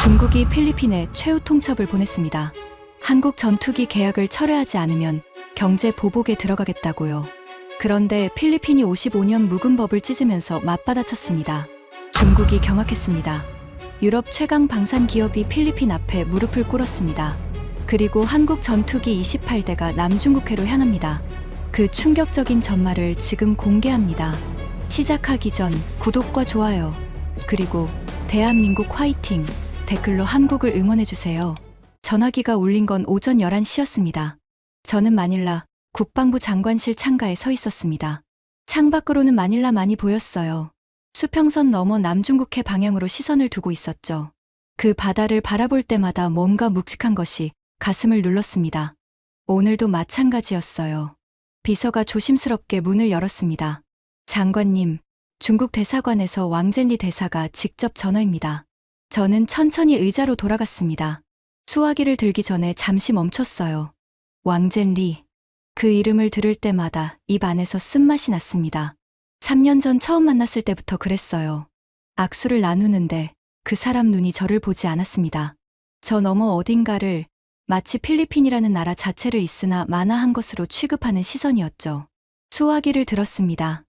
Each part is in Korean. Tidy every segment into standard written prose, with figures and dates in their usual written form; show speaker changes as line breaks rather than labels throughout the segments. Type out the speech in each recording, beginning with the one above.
중국이 필리핀에 최후 통첩을 보냈습니다. 한국 전투기 계약을 철회하지 않으면 경제 보복에 들어가겠다고요. 그런데 필리핀이 55년 묵은 법을 찢으면서 맞받아쳤습니다. 중국이 경악했습니다. 유럽 최강 방산 기업이 필리핀 앞에 무릎을 꿇었습니다. 그리고 한국 전투기 28대가 남중국해로 향합니다. 그 충격적인 전말을 지금 공개합니다. 시작하기 전 구독과 좋아요, 그리고 대한민국 화이팅! 댓글로 한국을 응원해주세요. 전화기가 울린 건 오전 11시였습니다. 저는 마닐라 국방부 장관실 창가에 서 있었습니다. 창밖으로는 마닐라만이 보였어요. 수평선 넘어 남중국해 방향으로 시선을 두고 있었죠. 그 바다를 바라볼 때마다 뭔가 묵직한 것이 가슴을 눌렀습니다. 오늘도 마찬가지였어요. 비서가 조심스럽게 문을 열었습니다. 장관님, 중국 대사관에서 왕젠리 대사가 직접 전화입니다. 저는 천천히 의자로 돌아갔습니다. 수화기를 들기 전에 잠시 멈췄어요. 왕젠리. 그 이름을 들을 때마다 입 안에서 쓴맛이 났습니다. 3년 전 처음 만났을 때부터 그랬어요. 악수를 나누는데 그 사람 눈이 저를 보지 않았습니다. 저 너머 어딘가를 마치 필리핀이라는 나라 자체를 있으나 만화한 것으로 취급하는 시선이었죠. 수화기를 들었습니다.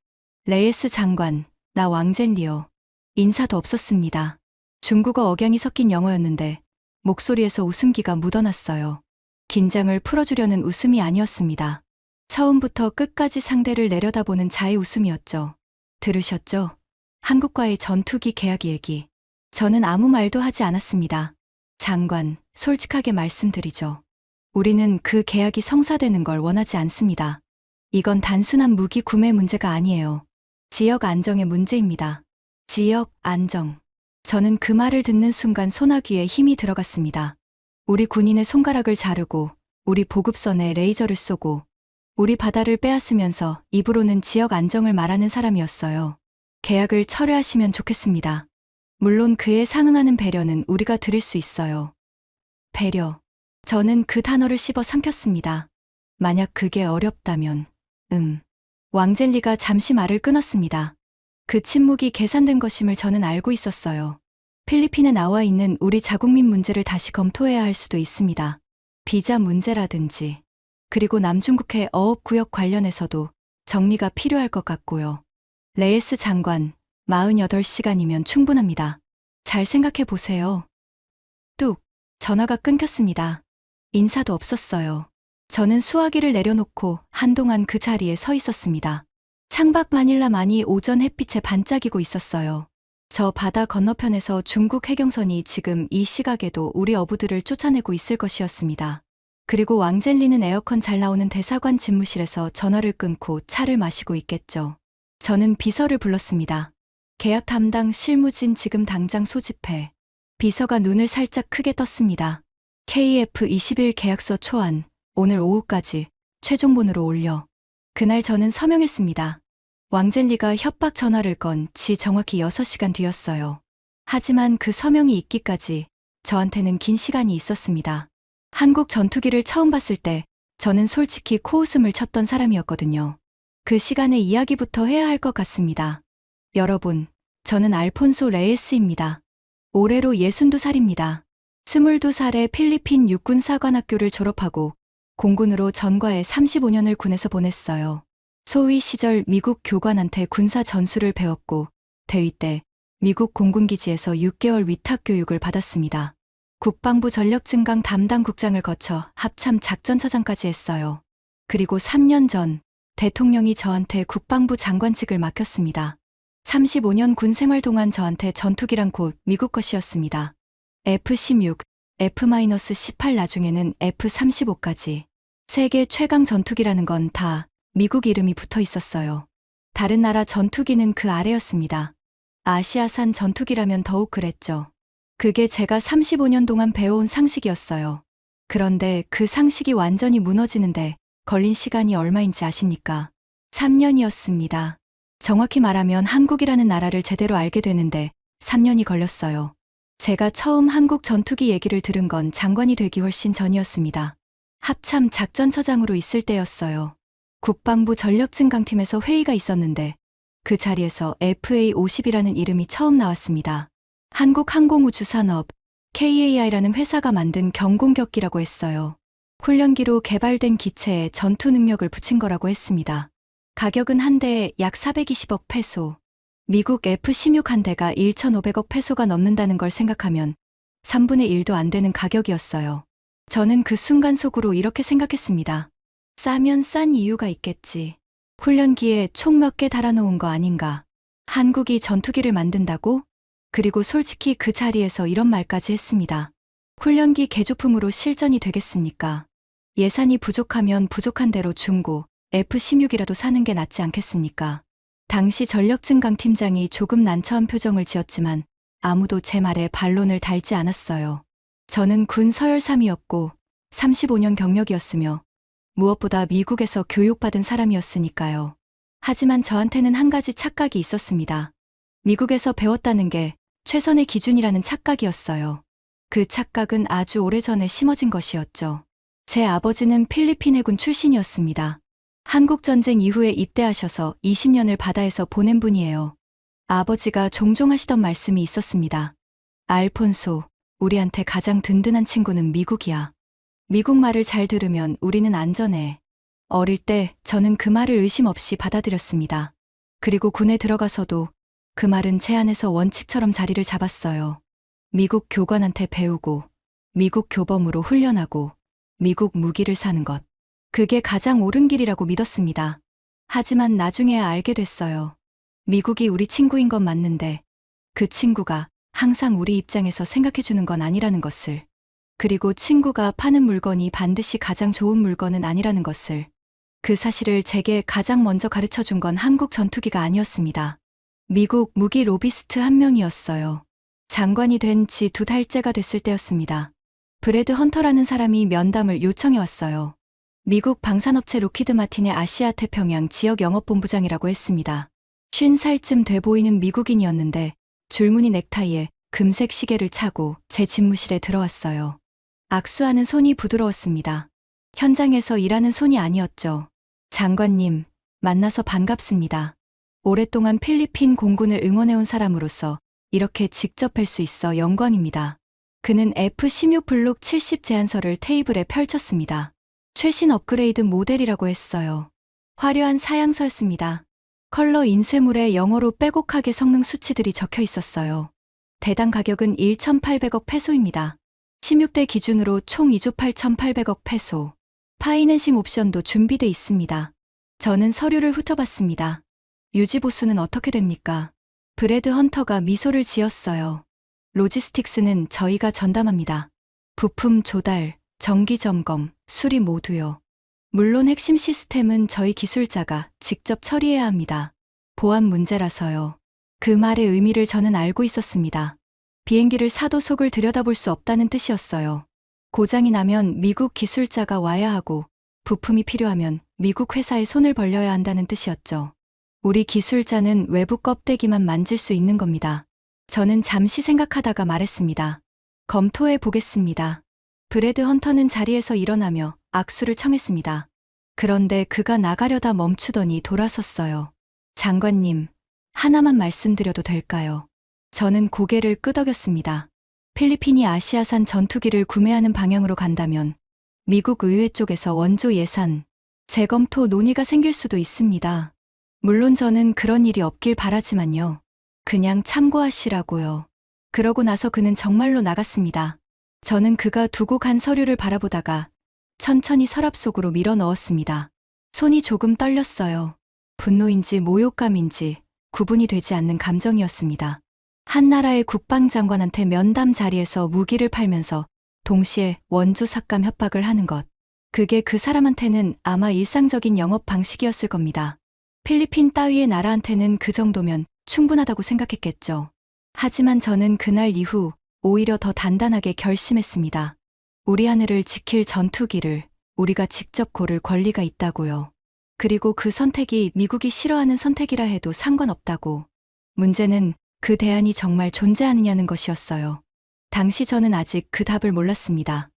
레이스 장관, 나 왕젠리요. 인사도 없었습니다. 중국어 억양이 섞인 영어였는데 목소리에서 웃음기가 묻어났어요. 긴장을 풀어주려는 웃음이 아니었습니다. 처음부터 끝까지 상대를 내려다보는 자의 웃음이었죠. 들으셨죠? 한국과의 전투기 계약 얘기. 저는 아무 말도 하지 않았습니다. 장관, 솔직하게 말씀드리죠. 우리는 그 계약이 성사되는 걸 원하지 않습니다. 이건 단순한 무기 구매 문제가 아니에요. 지역 안정의 문제입니다. 지역 안정. 저는 그 말을 듣는 순간 소나귀에 힘이 들어갔습니다. 우리 군인의 손가락을 자르고 우리 보급선에 레이저를 쏘고 우리 바다를 빼앗으면서 입으로는 지역 안정을 말하는 사람이었어요. 계약을 철회하시면 좋겠습니다. 물론 그에 상응하는 배려는 우리가 드릴 수 있어요. 배려. 저는 그 단어를 씹어 삼켰습니다. 만약 그게 어렵다면, 왕젠리가 잠시 말을 끊었습니다. 그 침묵이 계산된 것임을 저는 알고 있었어요. 필리핀에 나와 있는 우리 자국민 문제를 다시 검토해야 할 수도 있습니다. 비자 문제라든지, 그리고 남중국해 어업구역 관련해서도 정리가 필요할 것 같고요. 레이스 장관, 48시간이면 충분합니다. 잘 생각해 보세요. 뚝, 전화가 끊겼습니다. 인사도 없었어요. 저는 수화기를 내려놓고 한동안 그 자리에 서 있었습니다. 창밖 마닐라만이 오전 햇빛에 반짝이고 있었어요. 저 바다 건너편에서 중국 해경선이 지금 이 시각에도 우리 어부들을 쫓아내고 있을 것이었습니다. 그리고 왕젠리는 에어컨 잘 나오는 대사관 집무실에서 전화를 끊고 차를 마시고 있겠죠. 저는 비서를 불렀습니다. 계약 담당 실무진 지금 당장 소집해. 비서가 눈을 살짝 크게 떴습니다. KF-21 계약서 초안, 오늘 오후까지 최종본으로 올려. 그날 저는 서명했습니다. 왕젠리가 협박 전화를 건 지 정확히 6시간 뒤였어요. 하지만 그 서명이 있기까지 저한테는 긴 시간이 있었습니다. 한국 전투기를 처음 봤을 때 저는 솔직히 코웃음을 쳤던 사람이었거든요. 그 시간에 이야기부터 해야 할 것 같습니다. 여러분, 저는 알폰소 레예스입니다. 올해로 62살입니다. 22살에 필리핀 육군사관학교를 졸업하고 공군으로 전과에 35년을 군에서 보냈어요. 소위 시절 미국 교관한테 군사 전술을 배웠고 대위 때 미국 공군기지에서 6개월 위탁교육을 받았습니다. 국방부 전력증강 담당 국장을 거쳐 합참 작전처장까지 했어요. 그리고 3년 전 대통령이 저한테 국방부 장관직을 맡겼습니다. 35년 군 생활 동안 저한테 전투기란 곧 미국 것이었습니다. F-16, F-18 나중에는 F-35까지. 세계 최강 전투기라는 건 다 미국 이름이 붙어 있었어요. 다른 나라 전투기는 그 아래였습니다. 아시아산 전투기라면 더욱 그랬죠. 그게 제가 35년 동안 배워온 상식이었어요. 그런데 그 상식이 완전히 무너지는데 걸린 시간이 얼마인지 아십니까? 3년이었습니다. 정확히 말하면 한국이라는 나라를 제대로 알게 되는데 3년이 걸렸어요. 제가 처음 한국 전투기 얘기를 들은 건 장관이 되기 훨씬 전이었습니다. 합참 작전처장으로 있을 때였어요. 국방부 전력증강팀에서 회의가 있었는데 그 자리에서 FA-50이라는 이름이 처음 나왔습니다. 한국항공우주산업, KAI라는 회사가 만든 경공격기라고 했어요. 훈련기로 개발된 기체에 전투 능력을 붙인 거라고 했습니다. 가격은 한 대에 약 420억 페소. 미국 F-16 한 대가 1,500억 페소가 넘는다는 걸 생각하면 3분의 1도 안 되는 가격이었어요. 저는 그 순간 속으로 이렇게 생각했습니다. 싸면 싼 이유가 있겠지. 훈련기에 총 몇 개 달아놓은 거 아닌가. 한국이 전투기를 만든다고? 그리고 솔직히 그 자리에서 이런 말까지 했습니다. 훈련기 개조품으로 실전이 되겠습니까? 예산이 부족하면 부족한 대로 중고 F-16이라도 사는 게 낫지 않겠습니까? 당시 전력증강 팀장이 조금 난처한 표정을 지었지만 아무도 제 말에 반론을 달지 않았어요. 저는 군 서열삼이었고 35년 경력이었으며 무엇보다 미국에서 교육받은 사람이었으니까요. 하지만 저한테는 한 가지 착각이 있었습니다. 미국에서 배웠다는 게 최선의 기준이라는 착각이었어요. 그 착각은 아주 오래전에 심어진 것이었죠. 제 아버지는 필리핀 해군 출신이었습니다. 한국전쟁 이후에 입대하셔서 20년을 바다에서 보낸 분이에요. 아버지가 종종 하시던 말씀이 있었습니다. 알폰소, 우리한테 가장 든든한 친구는 미국이야. 미국 말을 잘 들으면 우리는 안전해. 어릴 때 저는 그 말을 의심 없이 받아들였습니다. 그리고 군에 들어가서도 그 말은 제 안에서 원칙처럼 자리를 잡았어요. 미국 교관한테 배우고, 미국 교범으로 훈련하고, 미국 무기를 사는 것. 그게 가장 옳은 길이라고 믿었습니다. 하지만 나중에야 알게 됐어요. 미국이 우리 친구인 건 맞는데 그 친구가 항상 우리 입장에서 생각해주는 건 아니라는 것을. 그리고 친구가 파는 물건이 반드시 가장 좋은 물건은 아니라는 것을. 그 사실을 제게 가장 먼저 가르쳐준 건 한국 전투기가 아니었습니다. 미국 무기 로비스트 한 명이었어요. 장관이 된 지 2달째가 됐을 때였습니다. 브래드 헌터라는 사람이 면담을 요청해 왔어요. 미국 방산업체 로키드 마틴의 아시아 태평양 지역 영업본부장이라고 했습니다. 50살쯤 돼 보이는 미국인이었는데 줄무늬 넥타이에 금색 시계를 차고 제 집무실에 들어왔어요. 악수하는 손이 부드러웠습니다. 현장에서 일하는 손이 아니었죠. 장관님, 만나서 반갑습니다. 오랫동안 필리핀 공군을 응원해온 사람으로서 이렇게 직접 뵐 수 있어 영광입니다. 그는 F-16 블록 70 제안서를 테이블에 펼쳤습니다. 최신 업그레이드 모델이라고 했어요. 화려한 사양서였습니다. 컬러 인쇄물에 영어로 빼곡하게 성능 수치들이 적혀 있었어요. 대당 가격은 1,800억 페소입니다. 16대 기준으로 총 2조 8,800억 페소. 파이낸싱 옵션도 준비돼 있습니다. 저는 서류를 훑어봤습니다. 유지 보수는 어떻게 됩니까? 브래드 헌터가 미소를 지었어요. 로지스틱스는 저희가 전담합니다. 부품 조달, 정기 점검, 수리 모두요. 물론 핵심 시스템은 저희 기술자가 직접 처리해야 합니다. 보안 문제라서요. 그 말의 의미를 저는 알고 있었습니다. 비행기를 사도 속을 들여다볼 수 없다는 뜻이었어요. 고장이 나면 미국 기술자가 와야 하고 부품이 필요하면 미국 회사에 손을 벌려야 한다는 뜻이었죠. 우리 기술자는 외부 껍데기만 만질 수 있는 겁니다. 저는 잠시 생각하다가 말했습니다. 검토해 보겠습니다. 브래드 헌터는 자리에서 일어나며 악수를 청했습니다. 그런데 그가 나가려다 멈추더니 돌아섰어요. 장관님, 하나만 말씀드려도 될까요? 저는 고개를 끄덕였습니다. 필리핀이 아시아산 전투기를 구매하는 방향으로 간다면 미국 의회 쪽에서 원조 예산, 재검토 논의가 생길 수도 있습니다. 물론 저는 그런 일이 없길 바라지만요. 그냥 참고하시라고요. 그러고 나서 그는 정말로 나갔습니다. 저는 그가 두고 간 서류를 바라보다가 천천히 서랍 속으로 밀어 넣었습니다. 손이 조금 떨렸어요. 분노인지 모욕감인지 구분이 되지 않는 감정이었습니다. 한 나라의 국방장관한테 면담 자리에서 무기를 팔면서 동시에 원조 삭감 협박을 하는 것. 그게 그 사람한테는 아마 일상적인 영업 방식이었을 겁니다. 필리핀 따위의 나라한테는 그 정도면 충분하다고 생각했겠죠. 하지만 저는 그날 이후 오히려 더 단단하게 결심했습니다. 우리 하늘을 지킬 전투기를 우리가 직접 고를 권리가 있다고요. 그리고 그 선택이 미국이 싫어하는 선택이라 해도 상관없다고. 문제는 그 대안이 정말 존재하느냐는 것이었어요. 당시 저는 아직 그 답을 몰랐습니다.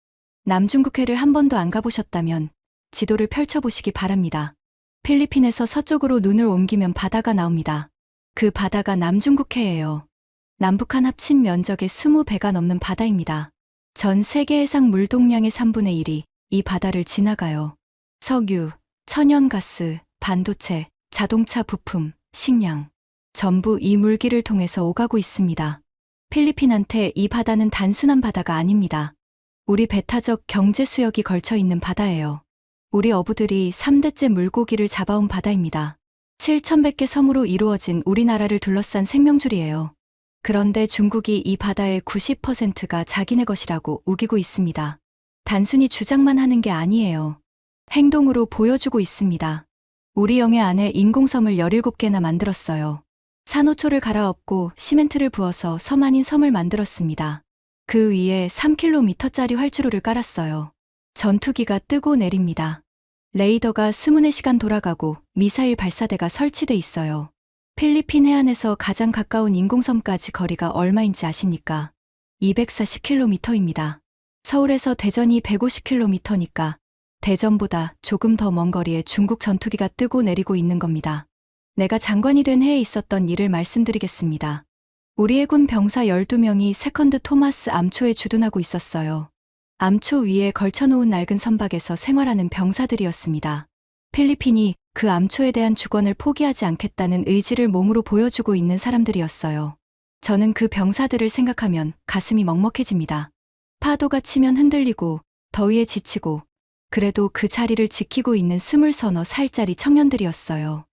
남중국해를 한 번도 안 가보셨다면 지도를 펼쳐보시기 바랍니다. 필리핀에서 서쪽으로 눈을 옮기면 바다가 나옵니다. 그 바다가 남중국해예요. 남북한 합친 면적의 20배가 넘는 바다입니다. 전 세계 해상 물동량의 3분의 1이 이 바다를 지나가요. 석유, 천연가스, 반도체, 자동차 부품, 식량, 전부 이 물길을 통해서 오가고 있습니다. 필리핀한테 이 바다는 단순한 바다가 아닙니다. 우리 배타적 경제 수역이 걸쳐 있는 바다예요. 우리 어부들이 3대째 물고기를 잡아온 바다입니다. 7,100개 섬으로 이루어진 우리나라를 둘러싼 생명줄이에요. 그런데 중국이 이 바다의 90%가 자기네 것이라고 우기고 있습니다. 단순히 주장만 하는 게 아니에요. 행동으로 보여주고 있습니다. 우리 영해 안에 인공섬을 17개나 만들었어요. 산호초를 갈아엎고 시멘트를 부어서 섬 아닌 섬을 만들었습니다. 그 위에 3km짜리 활주로를 깔았어요. 전투기가 뜨고 내립니다. 레이더가 24시간 돌아가고 미사일 발사대가 설치돼 있어요. 필리핀 해안에서 가장 가까운 인공섬까지 거리가 얼마인지 아십니까? 240km입니다. 서울에서 대전이 150km니까 대전보다 조금 더 먼 거리에 중국 전투기가 뜨고 내리고 있는 겁니다. 내가 장관이 된 해에 있었던 일을 말씀드리겠습니다. 우리 해군 병사 12명이 세컨드 토마스 암초에 주둔하고 있었어요. 암초 위에 걸쳐놓은 낡은 선박에서 생활하는 병사들이었습니다. 필리핀이 그 암초에 대한 주권을 포기하지 않겠다는 의지를 몸으로 보여주고 있는 사람들이었어요. 저는 그 병사들을 생각하면 가슴이 먹먹해집니다. 파도가 치면 흔들리고 더위에 지치고 그래도 그 자리를 지키고 있는 20서너 살짜리 청년들이었어요.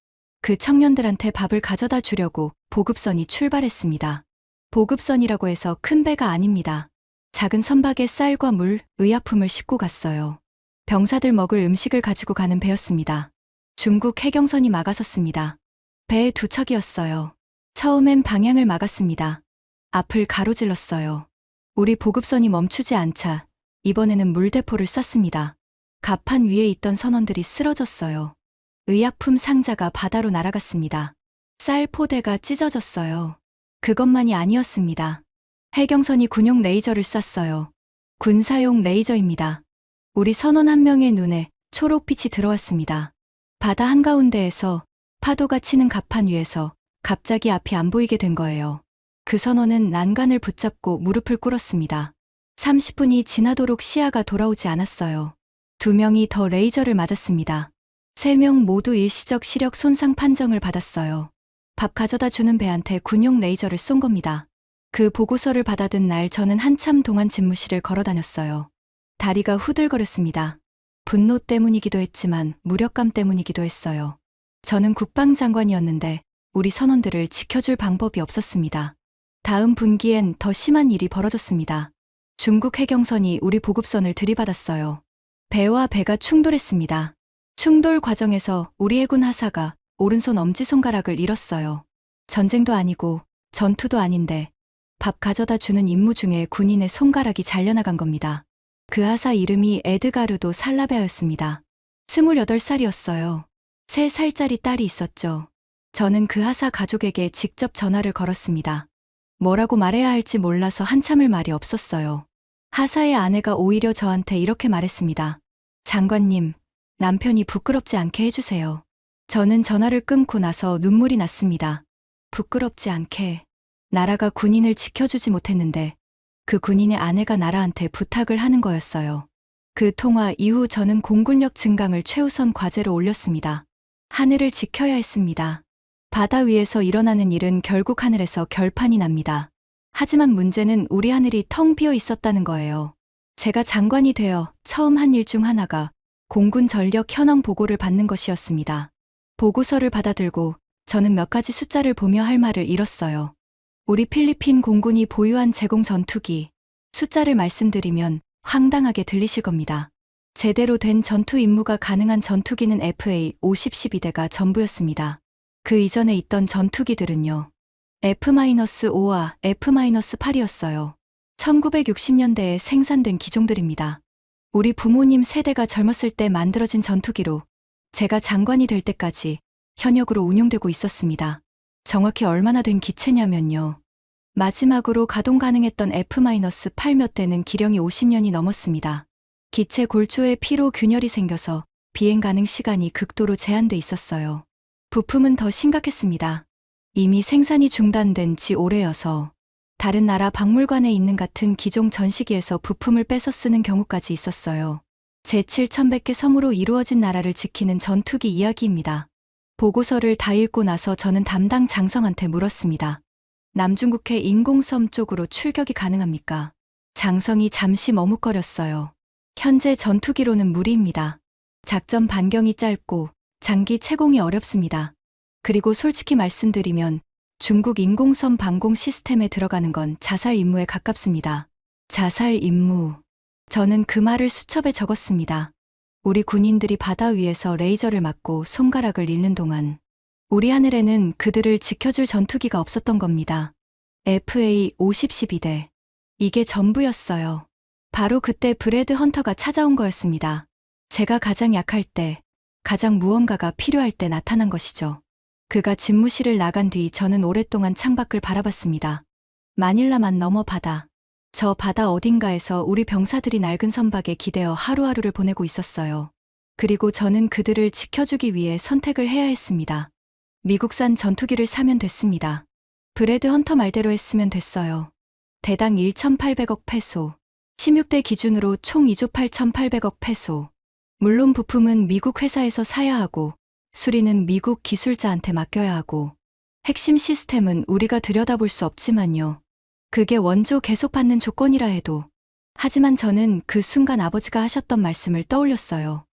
그 청년들한테 밥을 가져다 주려고 보급선이 출발했습니다. 보급선이라고 해서 큰 배가 아닙니다. 작은 선박에 쌀과 물, 의약품을 싣고 갔어요. 병사들 먹을 음식을 가지고 가는 배였습니다. 중국 해경선이 막아섰습니다. 배의 두 척이었어요. 처음엔 방향을 막았습니다. 앞을 가로질렀어요. 우리 보급선이 멈추지 않자 이번에는 물대포를 쐈습니다. 갑판 위에 있던 선원들이 쓰러졌어요. 의약품 상자가 바다로 날아갔습니다. 쌀 포대가 찢어졌어요. 그것만이 아니었습니다. 해경선이 군용 레이저를 쐈어요. 군사용 레이저입니다. 우리 선원 한 명의 눈에 초록빛이 들어왔습니다. 바다 한가운데에서 파도가 치는 갑판 위에서 갑자기 앞이 안 보이게 된 거예요. 그 선원은 난간을 붙잡고 무릎을 꿇었습니다. 30분이 지나도록 시야가 돌아오지 않았어요. 2명이 더 레이저를 맞았습니다. 3명 모두 일시적 시력 손상 판정을 받았어요. 밥 가져다 주는 배한테 군용 레이저를 쏜 겁니다. 그 보고서를 받아든 날 저는 한참 동안 집무실을 걸어 다녔어요. 다리가 후들거렸습니다. 분노 때문이기도 했지만 무력감 때문이기도 했어요. 저는 국방장관이었는데 우리 선원들을 지켜줄 방법이 없었습니다. 다음 분기엔 더 심한 일이 벌어졌습니다. 중국 해경선이 우리 보급선을 들이받았어요. 배와 배가 충돌했습니다. 충돌 과정에서 우리 해군 하사가 오른손 엄지손가락을 잃었어요. 전쟁도 아니고 전투도 아닌데 밥 가져다 주는 임무 중에 군인의 손가락이 잘려나간 겁니다. 그 하사 이름이 에드가르도 살라베아였습니다. 28살이었어요. 3살짜리 딸이 있었죠. 저는 그 하사 가족에게 직접 전화를 걸었습니다. 뭐라고 말해야 할지 몰라서 한참을 말이 없었어요. 하사의 아내가 오히려 저한테 이렇게 말했습니다. 장관님, 남편이 부끄럽지 않게 해주세요. 저는 전화를 끊고 나서 눈물이 났습니다. 부끄럽지 않게. 나라가 군인을 지켜주지 못했는데 그 군인의 아내가 나라한테 부탁을 하는 거였어요. 그 통화 이후 저는 공군력 증강을 최우선 과제로 올렸습니다. 하늘을 지켜야 했습니다. 바다 위에서 일어나는 일은 결국 하늘에서 결판이 납니다. 하지만 문제는 우리 하늘이 텅 비어 있었다는 거예요. 제가 장관이 되어 처음 한 일 중 하나가 공군 전력 현황 보고를 받는 것이었습니다. 보고서를 받아들고 저는 몇 가지 숫자를 보며 할 말을 잃었어요. 우리 필리핀 공군이 보유한 제공 전투기, 숫자를 말씀드리면 황당하게 들리실 겁니다. 제대로 된 전투 임무가 가능한 전투기는 FA-50-12대가 전부였습니다. 그 이전에 있던 전투기들은요. F-5와 F-8이었어요. 1960년대에 생산된 기종들입니다. 우리 부모님 세대가 젊었을 때 만들어진 전투기로 제가 장관이 될 때까지 현역으로 운용되고 있었습니다. 정확히 얼마나 된 기체냐면요. 마지막으로 가동 가능했던 F-8 몇 대는 기령이 50년이 넘었습니다. 기체 골조에 피로 균열이 생겨서 비행 가능 시간이 극도로 제한돼 있었어요. 부품은 더 심각했습니다. 이미 생산이 중단된 지 오래여서 다른 나라 박물관에 있는 같은 기종 전시기에서 부품을 빼서 쓰는 경우까지 있었어요. 제7,100개 섬으로 이루어진 나라를 지키는 전투기 이야기입니다. 보고서를 다 읽고 나서 저는 담당 장성한테 물었습니다. 남중국해 인공섬 쪽으로 출격이 가능합니까? 장성이 잠시 머뭇거렸어요. 현재 전투기로는 무리입니다. 작전 반경이 짧고 장기 채공이 어렵습니다. 그리고 솔직히 말씀드리면 중국 인공섬 방공 시스템에 들어가는 건 자살 임무에 가깝습니다. 자살 임무. 저는 그 말을 수첩에 적었습니다. 우리 군인들이 바다 위에서 레이저를 맞고 손가락을 잃는 동안 우리 하늘에는 그들을 지켜줄 전투기가 없었던 겁니다. FA-50-12대. 이게 전부였어요. 바로 그때 브래드 헌터가 찾아온 거였습니다. 제가 가장 약할 때, 가장 무언가가 필요할 때 나타난 것이죠. 그가 집무실을 나간 뒤 저는 오랫동안 창밖을 바라봤습니다. 마닐라만 넘어 바다. 저 바다 어딘가에서 우리 병사들이 낡은 선박에 기대어 하루하루를 보내고 있었어요. 그리고 저는 그들을 지켜주기 위해 선택을 해야 했습니다. 미국산 전투기를 사면 됐습니다. 브래드 헌터 말대로 했으면 됐어요. 대당 1,800억 페소. 16대 기준으로 총 2조 8,800억 페소. 물론 부품은 미국 회사에서 사야 하고 수리는 미국 기술자한테 맡겨야 하고 핵심 시스템은 우리가 들여다볼 수 없지만요. 그게 원조 계속 받는 조건이라 해도. 하지만 저는 그 순간 아버지가 하셨던 말씀을 떠올렸어요.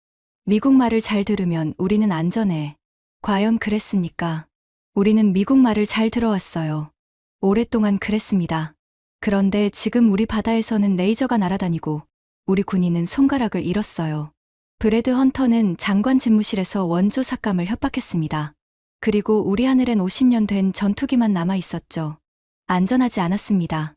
미국 말을 잘 들으면 우리는 안전해. 과연 그랬습니까? 우리는 미국 말을 잘 들어왔어요. 오랫동안 그랬습니다. 그런데 지금 우리 바다에서는 레이저가 날아다니고 우리 군인은 손가락을 잃었어요. 브래드 헌터는 장관 집무실에서 원조 삭감을 협박했습니다. 그리고 우리 하늘엔 50년 된 전투기만 남아 있었죠. 안전하지 않았습니다.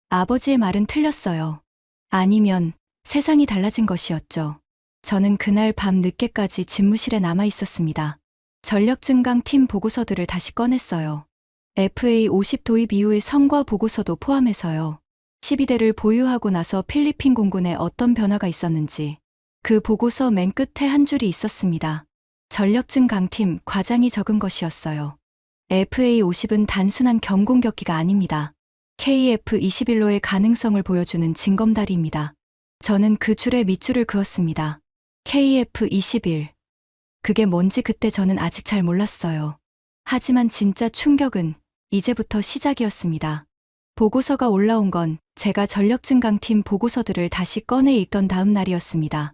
아버지의 말은 틀렸어요. 아니면 세상이 달라진 것이었죠. 저는 그날 밤 늦게까지 집무실에 남아 있었습니다. 전력 증강 팀 보고서들을 다시 꺼냈어요. FA-50 도입 이후의 성과 보고서도 포함해서요. 12대를 보유하고 나서 필리핀 공군에 어떤 변화가 있었는지. 그 보고서 맨 끝에 한 줄이 있었습니다. 전력 증강팀 과장이 적은 것이었어요. FA-50은 단순한 경공격기가 아닙니다. KF-21로의 가능성을 보여주는 징검다리입니다. 저는 그 줄에 밑줄을 그었습니다. KF-21. 그게 뭔지 그때 저는 아직 잘 몰랐어요. 하지만 진짜 충격은 이제부터 시작이었습니다. 보고서가 올라온 건 제가 전력 증강팀 보고서들을 다시 꺼내 읽던 다음 날이었습니다.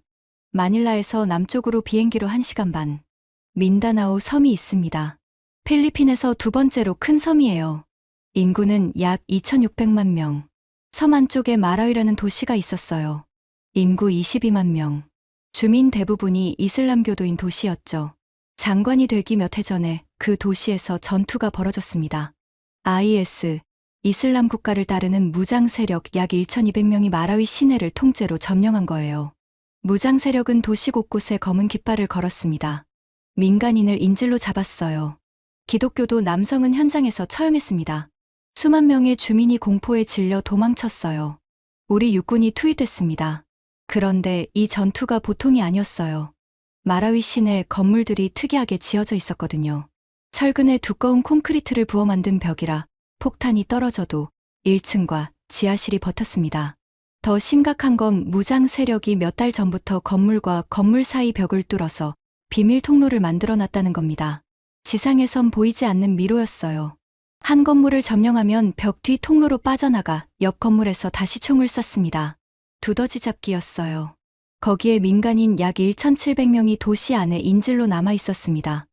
마닐라에서 남쪽으로 비행기로 1시간 반. 민다나오 섬이 있습니다. 필리핀에서 두 번째로 큰 섬이에요. 인구는 약 2,600만 명. 섬 안쪽에 마라위라는 도시가 있었어요. 인구 22만 명. 주민 대부분이 이슬람교도인 도시였죠. 장관이 되기 몇 해 전에 그 도시에서 전투가 벌어졌습니다. IS, 이슬람 국가를 따르는 무장 세력 약 1,200명이 마라위 시내를 통째로 점령한 거예요. 무장 세력은 도시 곳곳에 검은 깃발을 걸었습니다. 민간인을 인질로 잡았어요. 기독교도 남성은 현장에서 처형했습니다. 수만 명의 주민이 공포에 질려 도망쳤어요. 우리 육군이 투입됐습니다. 그런데 이 전투가 보통이 아니었어요. 마라위 시내 건물들이 특이하게 지어져 있었거든요. 철근에 두꺼운 콘크리트를 부어 만든 벽이라 폭탄이 떨어져도 1층과 지하실이 버텼습니다. 더 심각한 건 무장 세력이 몇 달 전부터 건물과 건물 사이 벽을 뚫어서 비밀 통로를 만들어 놨다는 겁니다. 지상에선 보이지 않는 미로였어요. 한 건물을 점령하면 벽 뒤 통로로 빠져나가 옆 건물에서 다시 총을 쐈습니다. 두더지 잡기였어요. 거기에 민간인 약 1,700명이 도시 안에 인질로 남아 있었습니다.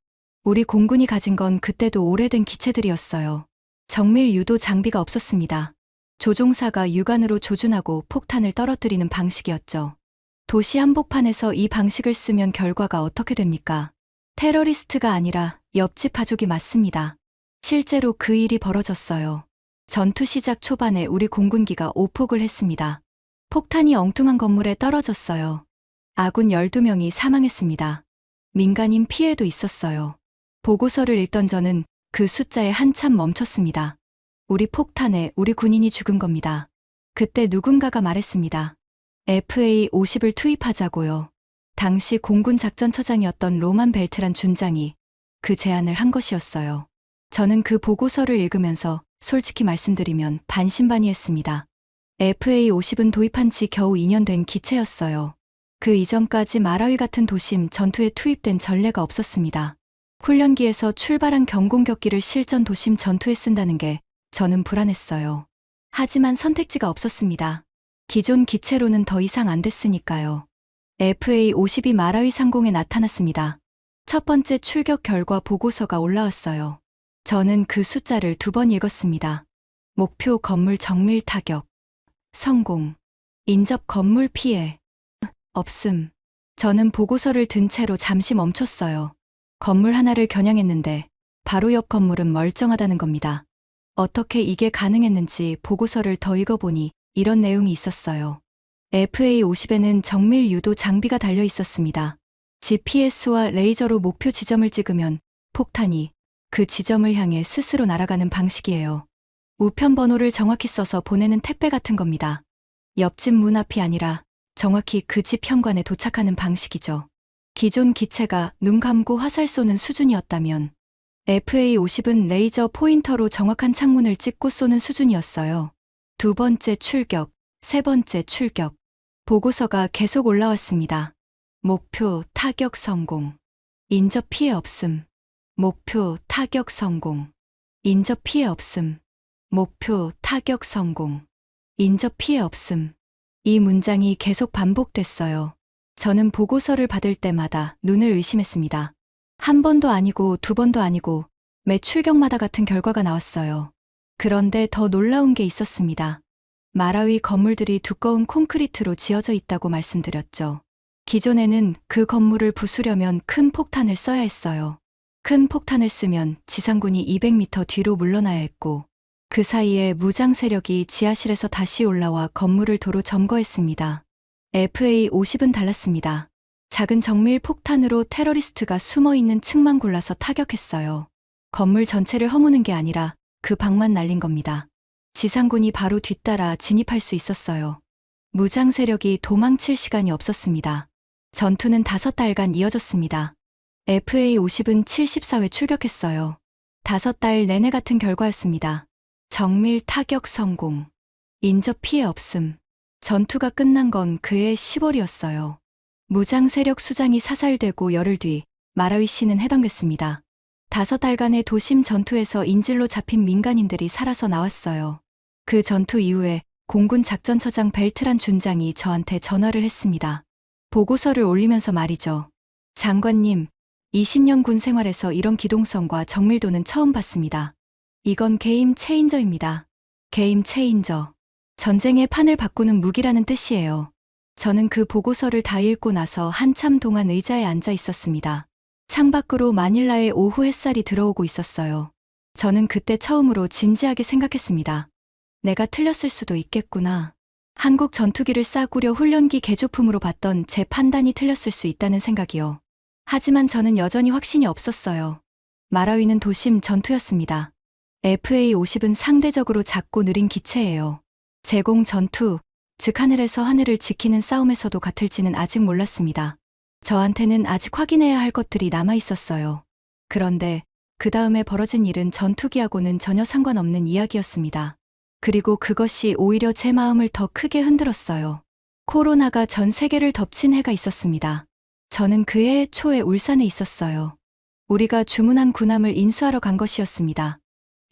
우리 공군이 가진 건 그때도 오래된 기체들이었어요. 정밀 유도 장비가 없었습니다. 조종사가 육안으로 조준하고 폭탄을 떨어뜨리는 방식이었죠. 도시 한복판에서 이 방식을 쓰면 결과가 어떻게 됩니까? 테러리스트가 아니라 옆집 가족이 맞습니다. 실제로 그 일이 벌어졌어요. 전투 시작 초반에 우리 공군기가 오폭을 했습니다. 폭탄이 엉뚱한 건물에 떨어졌어요. 아군 12명이 사망했습니다. 민간인 피해도 있었어요. 보고서를 읽던 저는 그 숫자에 한참 멈췄습니다. 우리 폭탄에 우리 군인이 죽은 겁니다. 그때 누군가가 말했습니다. FA-50을 투입하자고요. 당시 공군 작전처장이었던 로만 벨트란 준장이 그 제안을 한 것이었어요. 저는 그 보고서를 읽으면서 솔직히 말씀드리면 반신반의했습니다. FA50은 도입한 지 겨우 2년 된 기체였어요. 그 이전까지 마라위 같은 도심 전투에 투입된 전례가 없었습니다. 훈련기에서 출발한 경공격기를 실전 도심 전투에 쓴다는 게 저는 불안했어요. 하지만 선택지가 없었습니다. 기존 기체로는 더 이상 안 됐으니까요. FA52 마라위 상공에 나타났습니다. 첫 번째 출격 결과 보고서가 올라왔어요. 저는 그 숫자를 2번 읽었습니다. 목표 건물 정밀 타격. 성공. 인접 건물 피해. 없음. 저는 보고서를 든 채로 잠시 멈췄어요. 건물 하나를 겨냥했는데 바로 옆 건물은 멀쩡하다는 겁니다. 어떻게 이게 가능했는지 보고서를 더 읽어보니 이런 내용이 있었어요. FA50에는 정밀 유도 장비가 달려 있었습니다. GPS와 레이저로 목표 지점을 찍으면 폭탄이 그 지점을 향해 스스로 날아가는 방식이에요. 우편 번호를 정확히 써서 보내는 택배 같은 겁니다. 옆집 문 앞이 아니라 정확히 그 집 현관에 도착하는 방식이죠. 기존 기체가 눈 감고 화살 쏘는 수준이었다면 FA50은 레이저 포인터로 정확한 창문을 찍고 쏘는 수준이었어요. 2번째 출격, 3번째 출격. 보고서가 계속 올라왔습니다. 목표 타격 성공. 인접 피해 없음. 목표 타격 성공. 인접 피해 없음. 목표 타격 성공. 인접 피해 없음. 이 문장이 계속 반복됐어요. 저는 보고서를 받을 때마다 눈을 의심했습니다. 한 번도 아니고 2번도 아니고 매 출격마다 같은 결과가 나왔어요. 그런데 더 놀라운 게 있었습니다. 마라위 건물들이 두꺼운 콘크리트로 지어져 있다고 말씀드렸죠. 기존에는 그 건물을 부수려면 큰 폭탄을 써야 했어요. 큰 폭탄을 쓰면 지상군이 200m 뒤로 물러나야 했고 그 사이에 무장 세력이 지하실에서 다시 올라와 건물을 도로 점거했습니다. FA50은 달랐습니다. 작은 정밀 폭탄으로 테러리스트가 숨어 있는 층만 골라서 타격했어요. 건물 전체를 허무는 게 아니라 그 방만 날린 겁니다. 지상군이 바로 뒤따라 진입할 수 있었어요. 무장 세력이 도망칠 시간이 없었습니다. 전투는 5달간 이어졌습니다. FA50은 74회 출격했어요. 5달 내내 같은 결과였습니다. 정밀 타격 성공. 인접 피해 없음. 전투가 끝난 건 그해 10월이었어요. 무장 세력 수장이 사살되고 열흘 뒤 마라위 시는 해방됐습니다. 5달간의 도심 전투에서 인질로 잡힌 민간인들이 살아서 나왔어요. 그 전투 이후에 공군 작전처장 벨트란 준장이 저한테 전화를 했습니다. 보고서를 올리면서 말이죠. 장관님, 20년 군 생활에서 이런 기동성과 정밀도는 처음 봤습니다. 이건 게임 체인저입니다. 게임 체인저. 전쟁의 판을 바꾸는 무기라는 뜻이에요. 저는 그 보고서를 다 읽고 나서 한참 동안 의자에 앉아 있었습니다. 창밖으로 마닐라의 오후 햇살이 들어오고 있었어요. 저는 그때 처음으로 진지하게 생각했습니다. 내가 틀렸을 수도 있겠구나. 한국 전투기를 싸구려 훈련기 개조품으로 봤던 제 판단이 틀렸을 수 있다는 생각이요. 하지만 저는 여전히 확신이 없었어요. 마라위는 도심 전투였습니다. FA50은 상대적으로 작고 느린 기체예요. 제공 전투, 즉 하늘에서 하늘을 지키는 싸움에서도 같을지는 아직 몰랐습니다. 저한테는 아직 확인해야 할 것들이 남아 있었어요. 그런데 그 다음에 벌어진 일은 전투기하고는 전혀 상관없는 이야기였습니다. 그리고 그것이 오히려 제 마음을 더 크게 흔들었어요. 코로나가 전 세계를 덮친 해가 있었습니다. 저는 그해 초에 울산에 있었어요. 우리가 주문한 군함을 인수하러 간 것이었습니다.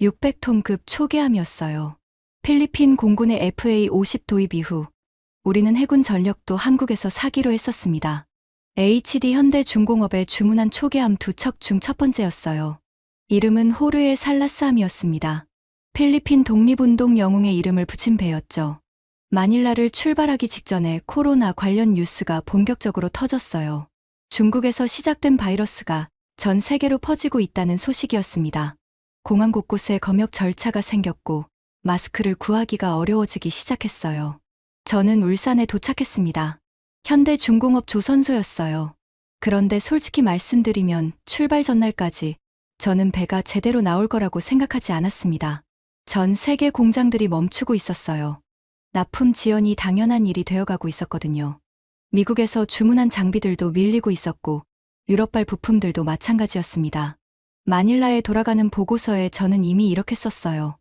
600톤급 초계함이었어요. 필리핀 공군의 FA50 도입 이후 우리는 해군 전력도 한국에서 사기로 했었습니다. HD 현대중공업에 주문한 초계함 2척 중 첫 번째였어요. 이름은 호르에 살라스함이었습니다. 필리핀 독립운동 영웅의 이름을 붙인 배였죠. 마닐라를 출발하기 직전에 코로나 관련 뉴스가 본격적으로 터졌어요. 중국에서 시작된 바이러스가 전 세계로 퍼지고 있다는 소식이었습니다. 공항 곳곳에 검역 절차가 생겼고 마스크를 구하기가 어려워지기 시작했어요. 저는 울산에 도착했습니다. 현대중공업 조선소였어요. 그런데 솔직히 말씀드리면 출발 전날까지 저는 배가 제대로 나올 거라고 생각하지 않았습니다. 전 세계 공장들이 멈추고 있었어요. 납품 지연이 당연한 일이 되어가고 있었거든요. 미국에서 주문한 장비들도 밀리고 있었고 유럽발 부품들도 마찬가지였습니다. 마닐라에 돌아가는 보고서에 저는 이미 이렇게 썼어요.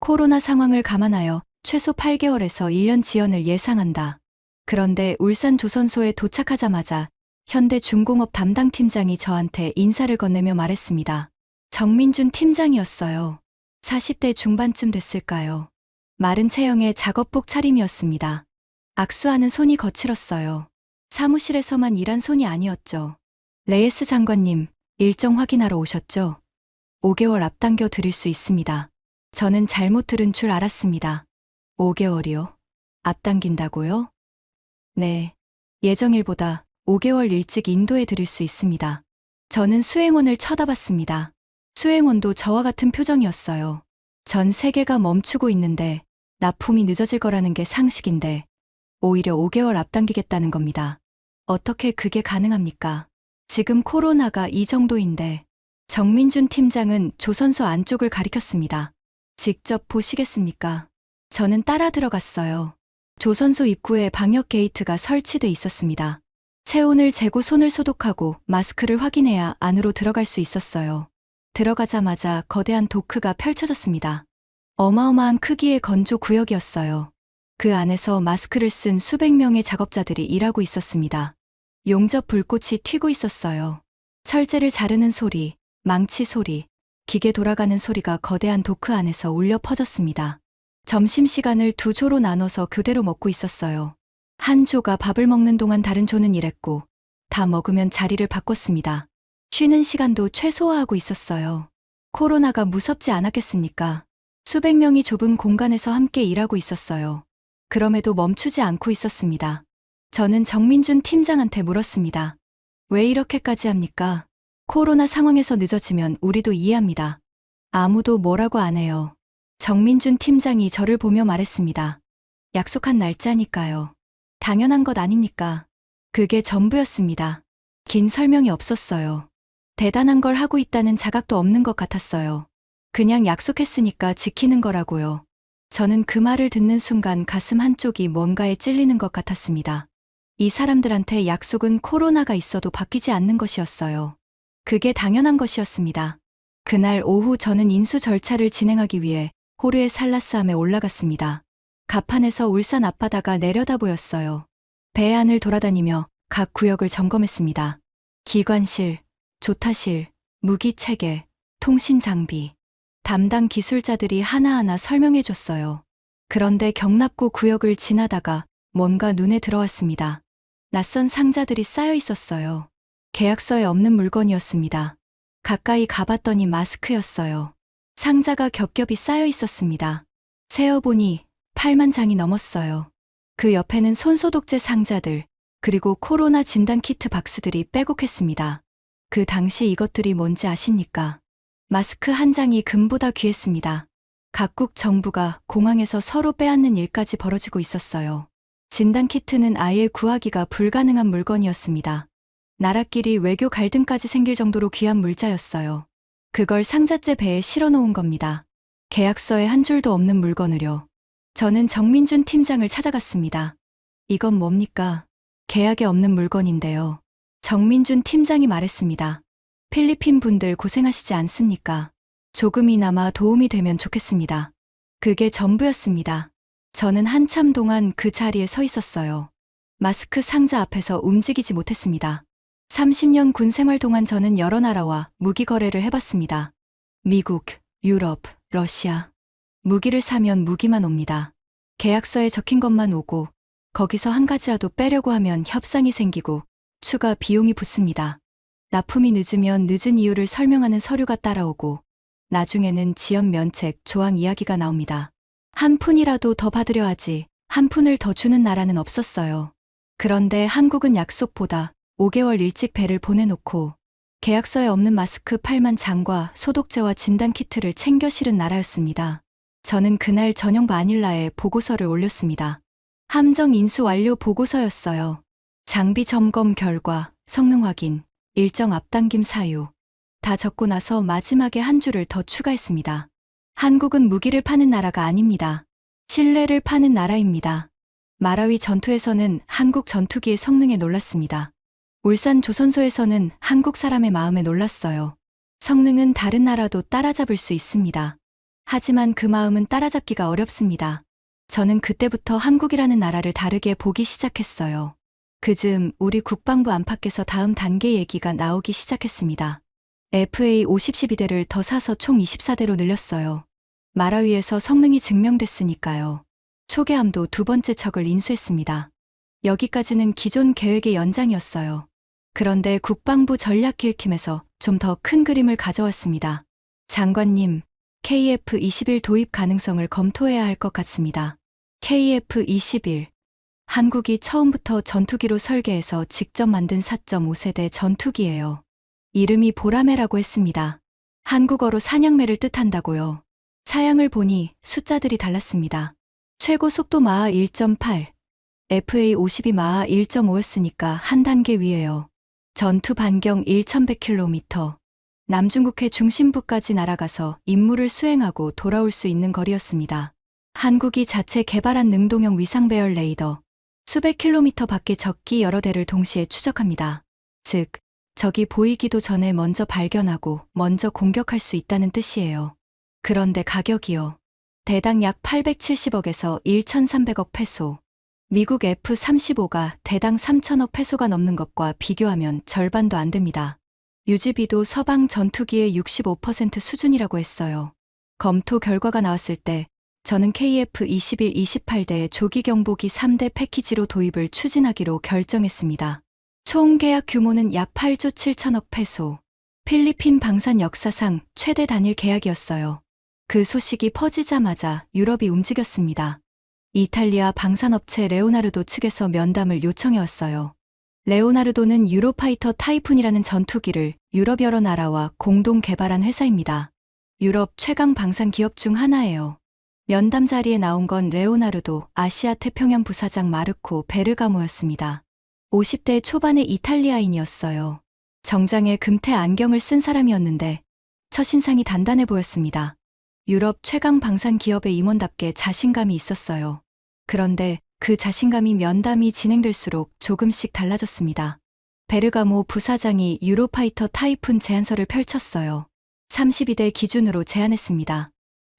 코로나 상황을 감안하여 최소 8개월에서 1년 지연을 예상한다. 그런데 울산 조선소에 도착하자마자 현대중공업 담당 팀장이 저한테 인사를 건네며 말했습니다. 정민준 팀장이었어요. 40대 중반쯤 됐을까요? 마른 체형의 작업복 차림이었습니다. 악수하는 손이 거칠었어요. 사무실에서만 일한 손이 아니었죠. 레이스 장관님, 일정 확인하러 오셨죠? 5개월 앞당겨 드릴 수 있습니다. 저는 잘못 들은 줄 알았습니다. 5개월이요? 앞당긴다고요? 네. 예정일보다 5개월 일찍 인도해 드릴 수 있습니다. 저는 수행원을 쳐다봤습니다. 수행원도 저와 같은 표정이었어요. 전 세계가 멈추고 있는데 납품이 늦어질 거라는 게 상식인데 오히려 5개월 앞당기겠다는 겁니다. 어떻게 그게 가능합니까? 지금 코로나가 이 정도인데. 정민준 팀장은 조선소 안쪽을 가리켰습니다. 직접 보시겠습니까? 저는 따라 들어갔어요. 조선소 입구에 방역 게이트가 설치돼 있었습니다. 체온을 재고 손을 소독하고 마스크를 확인해야 안으로 들어갈 수 있었어요. 들어가자마자 거대한 도크가 펼쳐졌습니다. 어마어마한 크기의 건조 구역이었어요. 그 안에서 마스크를 쓴 수백 명의 작업자들이 일하고 있었습니다. 용접 불꽃이 튀고 있었어요. 철제를 자르는 소리, 망치 소리, 기계 돌아가는 소리가 거대한 도크 안에서 울려 퍼졌습니다. 점심시간을 두 조로 나눠서 교대로 먹고 있었어요. 한 조가 밥을 먹는 동안 다른 조는 일했고 다 먹으면 자리를 바꿨습니다. 쉬는 시간도 최소화하고 있었어요. 코로나가 무섭지 않았겠습니까? 수백 명이 좁은 공간에서 함께 일하고 있었어요. 그럼에도 멈추지 않고 있었습니다. 저는 정민준 팀장한테 물었습니다. 왜 이렇게까지 합니까? 코로나 상황에서 늦어지면 우리도 이해합니다. 아무도 뭐라고 안 해요. 정민준 팀장이 저를 보며 말했습니다. 약속한 날짜니까요. 당연한 것 아닙니까? 그게 전부였습니다. 긴 설명이 없었어요. 대단한 걸 하고 있다는 자각도 없는 것 같았어요. 그냥 약속했으니까 지키는 거라고요. 저는 그 말을 듣는 순간 가슴 한쪽이 뭔가에 찔리는 것 같았습니다. 이 사람들한테 약속은 코로나가 있어도 바뀌지 않는 것이었어요. 그게 당연한 것이었습니다. 그날 오후 저는 인수 절차를 진행하기 위해 호르의 살라스함에 올라갔습니다. 갑판에서 울산 앞바다가 내려다 보였어요. 배 안을 돌아다니며 각 구역을 점검했습니다. 기관실, 조타실, 무기체계, 통신장비. 담당 기술자들이 하나하나 설명해줬어요. 그런데 경납고 구역을 지나다가 뭔가 눈에 들어왔습니다. 낯선 상자들이 쌓여 있었어요. 계약서에 없는 물건이었습니다. 가까이 가봤더니 마스크였어요. 상자가 겹겹이 쌓여 있었습니다. 세어보니 8만 장이 넘었어요. 그 옆에는 손소독제 상자들, 그리고 코로나 진단 키트 박스들이 빼곡했습니다. 그 당시 이것들이 뭔지 아십니까? 마스크 한 장이 금보다 귀했습니다. 각국 정부가 공항에서 서로 빼앗는 일까지 벌어지고 있었어요. 진단 키트는 아예 구하기가 불가능한 물건이었습니다. 나라끼리 외교 갈등까지 생길 정도로 귀한 물자였어요. 그걸 상자째 배에 실어놓은 겁니다. 계약서에 한 줄도 없는 물건을요. 저는 정민준 팀장을 찾아갔습니다. 이건 뭡니까? 계약에 없는 물건인데요. 정민준 팀장이 말했습니다. 필리핀 분들 고생하시지 않습니까? 조금이나마 도움이 되면 좋겠습니다. 그게 전부였습니다. 저는 한참 동안 그 자리에 서 있었어요. 마스크 상자 앞에서 움직이지 못했습니다. 30년 군 생활 동안 저는 여러 나라와 무기 거래를 해봤습니다. 미국, 유럽, 러시아. 무기를 사면 무기만 옵니다. 계약서에 적힌 것만 오고 거기서 한 가지라도 빼려고 하면 협상이 생기고 추가 비용이 붙습니다. 납품이 늦으면 늦은 이유를 설명하는 서류가 따라오고 나중에는 지연 면책, 조항 이야기가 나옵니다. 한 푼이라도 더 받으려 하지 한 푼을 더 주는 나라는 없었어요. 그런데 한국은 약속보다 5개월 일찍 배를 보내놓고 계약서에 없는 마스크 8만 장과 소독제와 진단키트를 챙겨 실은 나라였습니다. 저는 그날 저녁 마닐라에 보고서를 올렸습니다. 함정 인수 완료 보고서였어요. 장비 점검 결과, 성능 확인, 일정 앞당김 사유. 다 적고 나서 마지막에 한 줄을 더 추가했습니다. 한국은 무기를 파는 나라가 아닙니다. 신뢰를 파는 나라입니다. 마라위 전투에서는 한국 전투기의 성능에 놀랐습니다. 울산 조선소에서는 한국 사람의 마음에 놀랐어요. 성능은 다른 나라도 따라잡을 수 있습니다. 하지만 그 마음은 따라잡기가 어렵습니다. 저는 그때부터 한국이라는 나라를 다르게 보기 시작했어요. 그즈음 우리 국방부 안팎에서 다음 단계 얘기가 나오기 시작했습니다. FA-50 12대를 더 사서 총 24대로 늘렸어요. 마라위에서 성능이 증명됐으니까요. 초계함도 두 번째 척을 인수했습니다. 여기까지는 기존 계획의 연장이었어요. 그런데 국방부 전략기획팀에서 좀 더 큰 그림을 가져왔습니다. 장관님, KF-21 도입 가능성을 검토해야 할 것 같습니다. KF-21. 한국이 처음부터 전투기로 설계해서 직접 만든 4.5세대 전투기예요. 이름이 보라매라고 했습니다. 한국어로 사냥매를 뜻한다고요. 사양을 보니 숫자들이 달랐습니다. 최고 속도 마하 1.8, FA-52 마하 1.5였으니까 한 단계 위에요. 전투 반경 1100km. 남중국해 중심부까지 날아가서 임무를 수행하고 돌아올 수 있는 거리였습니다. 한국이 자체 개발한 능동형 위상배열 레이더. 수백 킬로미터 밖의 적기 여러 대를 동시에 추적합니다. 즉, 적이 보이기도 전에 먼저 발견하고 먼저 공격할 수 있다는 뜻이에요. 그런데 가격이요. 대당 약 870억에서 1,300억 페소. 미국 F-35가 대당 3,000억 페소가 넘는 것과 비교하면 절반도 안 됩니다. 유지비도 서방 전투기의 65% 수준이라고 했어요. 검토 결과가 나왔을 때 저는 KF-21 28대 조기 경보기 3대 패키지로 도입을 추진하기로 결정했습니다. 총 계약 규모는 약 8조 7천억 페소. 필리핀 방산 역사상 최대 단일 계약이었어요. 그 소식이 퍼지자마자 유럽이 움직였습니다. 이탈리아 방산업체 레오나르도 측에서 면담을 요청해왔어요. 레오나르도는 유로파이터 타이푼이라는 전투기를 유럽 여러 나라와 공동 개발한 회사입니다. 유럽 최강 방산 기업 중 하나예요. 면담 자리에 나온 건 레오나르도 아시아 태평양 부사장 마르코 베르가모였습니다. 50대 초반의 이탈리아인이었어요. 정장에 금태 안경을 쓴 사람이었는데 첫인상이 단단해 보였습니다. 유럽 최강 방산 기업의 임원답게 자신감이 있었어요. 그런데 그 자신감이 면담이 진행될수록 조금씩 달라졌습니다. 베르가모 부사장이 유로파이터 타이푼 제안서를 펼쳤어요. 32대 기준으로 제안했습니다.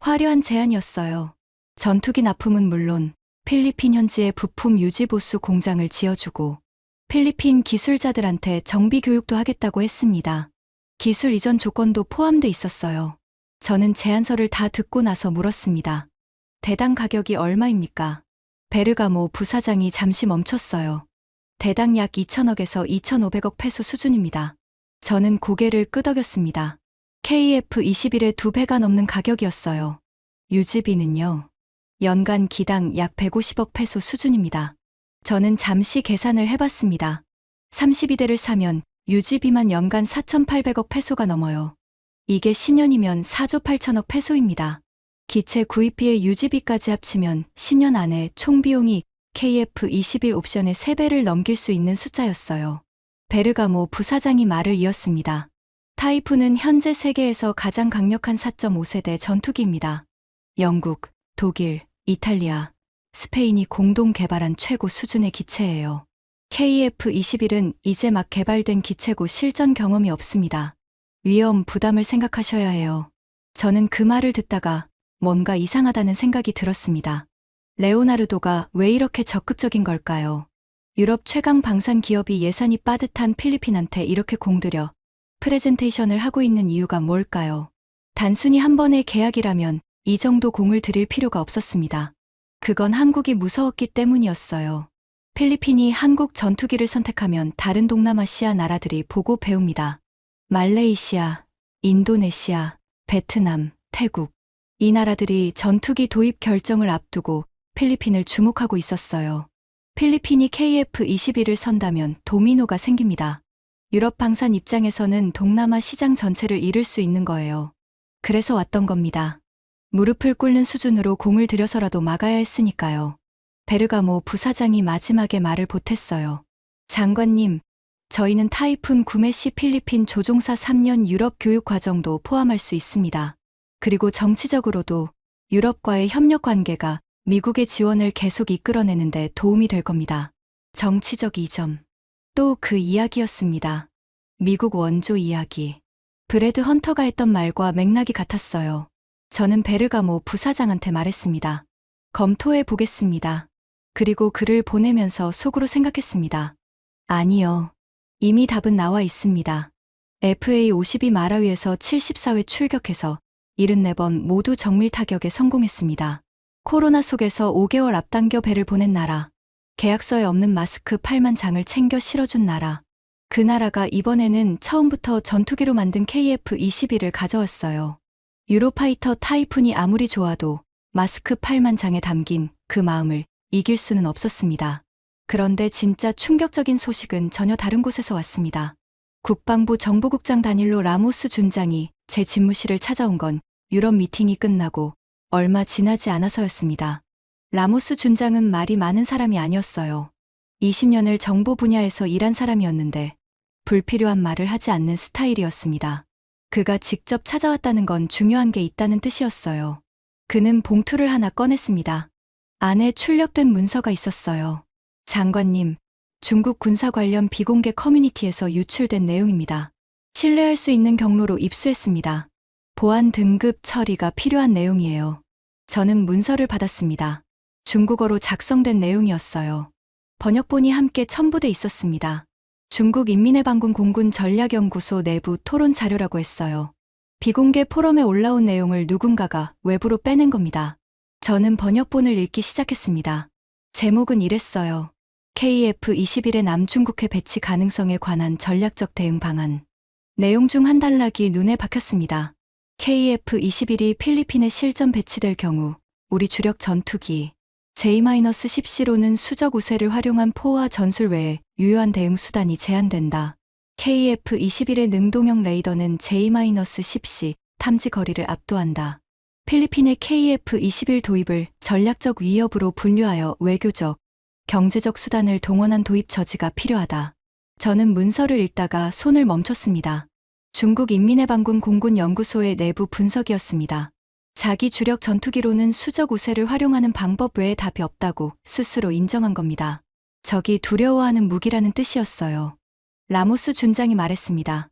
화려한 제안이었어요. 전투기 납품은 물론 필리핀 현지에 부품 유지 보수 공장을 지어주고 필리핀 기술자들한테 정비 교육도 하겠다고 했습니다. 기술 이전 조건도 포함돼 있었어요. 저는 제안서를 다 듣고 나서 물었습니다. 대당 가격이 얼마입니까? 베르가모 부사장이 잠시 멈췄어요. 대당 약 2천억에서 2,500억 페소 수준입니다. 저는 고개를 끄덕였습니다. KF-21의 2배가 넘는 가격이었어요. 유지비는요. 연간 기당 약 150억 페소 수준입니다. 저는 잠시 계산을 해봤습니다. 32대를 사면 유지비만 연간 4,800억 페소가 넘어요. 이게 10년이면 4조 8천억 페소입니다. 기체 구입비의 유지비까지 합치면 10년 안에 총 비용이 KF-21 옵션의 3배를 넘길 수 있는 숫자였어요. 베르가모 부사장이 말을 이었습니다. 타이푼은 현재 세계에서 가장 강력한 4.5세대 전투기입니다. 영국, 독일, 이탈리아, 스페인이 공동 개발한 최고 수준의 기체예요. KF-21은 이제 막 개발된 기체고 실전 경험이 없습니다. 위험 부담을 생각하셔야 해요. 저는 그 말을 듣다가 뭔가 이상하다는 생각이 들었습니다. 레오나르도가 왜 이렇게 적극적인 걸까요? 유럽 최강 방산 기업이 예산이 빠듯한 필리핀한테 이렇게 공들여 프레젠테이션을 하고 있는 이유가 뭘까요? 단순히 한 번의 계약이라면 이 정도 공을 들일 필요가 없었습니다. 그건 한국이 무서웠기 때문이었어요. 필리핀이 한국 전투기를 선택하면 다른 동남아시아 나라들이 보고 배웁니다. 말레이시아, 인도네시아, 베트남, 태국. 이 나라들이 전투기 도입 결정을 앞두고 필리핀을 주목하고 있었어요. 필리핀이 KF-21을 선다면 도미노가 생깁니다. 유럽 방산 입장에서는 동남아 시장 전체를 잃을 수 있는 거예요. 그래서 왔던 겁니다. 무릎을 꿇는 수준으로 공을 들여서라도 막아야 했으니까요. 베르가모 부사장이 마지막에 말을 보탰어요. 장관님, 저희는 타이푼 구매 시 필리핀 조종사 3년 유럽 교육 과정도 포함할 수 있습니다. 그리고 정치적으로도 유럽과의 협력 관계가 미국의 지원을 계속 이끌어내는데 도움이 될 겁니다. 정치적 이점. 또 그 이야기였습니다. 미국 원조 이야기. 브래드 헌터가 했던 말과 맥락이 같았어요. 저는 베르가모 부사장한테 말했습니다. 검토해 보겠습니다. 그리고 글을 보내면서 속으로 생각했습니다. 아니요. 이미 답은 나와 있습니다. FA52 마라위에서 74회 출격해서 74번 모두 정밀 타격에 성공했습니다. 코로나 속에서 5개월 앞당겨 배를 보낸 나라. 계약서에 없는 마스크 8만 장을 챙겨 실어준 나라. 그 나라가 이번에는 처음부터 전투기로 만든 KF-21을 가져왔어요. 유로파이터 타이푼이 아무리 좋아도 마스크 8만 장에 담긴 그 마음을 이길 수는 없었습니다. 그런데 진짜 충격적인 소식은 전혀 다른 곳에서 왔습니다. 국방부 정보국장 다닐로 라모스 준장이 제 집무실을 찾아온 건 유럽 미팅이 끝나고 얼마 지나지 않아서였습니다. 라모스 준장은 말이 많은 사람이 아니었어요. 20년을 정보 분야에서 일한 사람이었는데 불필요한 말을 하지 않는 스타일이었습니다. 그가 직접 찾아왔다는 건 중요한 게 있다는 뜻이었어요. 그는 봉투를 하나 꺼냈습니다. 안에 출력된 문서가 있었어요. 장관님, 중국 군사 관련 비공개 커뮤니티에서 유출된 내용입니다. 신뢰할 수 있는 경로로 입수했습니다. 보안 등급 처리가 필요한 내용이에요. 저는 문서를 받았습니다. 중국어로 작성된 내용이었어요. 번역본이 함께 첨부돼 있었습니다. 중국 인민해방군 공군 전략연구소 내부 토론 자료라고 했어요. 비공개 포럼에 올라온 내용을 누군가가 외부로 빼낸 겁니다. 저는 번역본을 읽기 시작했습니다. 제목은 이랬어요. KF-21의 남중국해 배치 가능성에 관한 전략적 대응 방안. 내용 중 한 단락이 눈에 박혔습니다. KF-21이 필리핀에 실전 배치될 경우 우리 주력 전투기 J-10C로는 수적 우세를 활용한 포화 전술 외에 유효한 대응 수단이 제한된다. KF-21의 능동형 레이더는 J-10C 탐지 거리를 압도한다. 필리핀의 KF-21 도입을 전략적 위협으로 분류하여 외교적, 경제적 수단을 동원한 도입 저지가 필요하다. 저는 문서를 읽다가 손을 멈췄습니다. 중국 인민해방군 공군연구소의 내부 분석이었습니다. 자기 주력 전투기로는 수적 우세를 활용하는 방법 외에 답이 없다고 스스로 인정한 겁니다. 적이 두려워하는 무기라는 뜻이었어요. 라모스 준장이 말했습니다.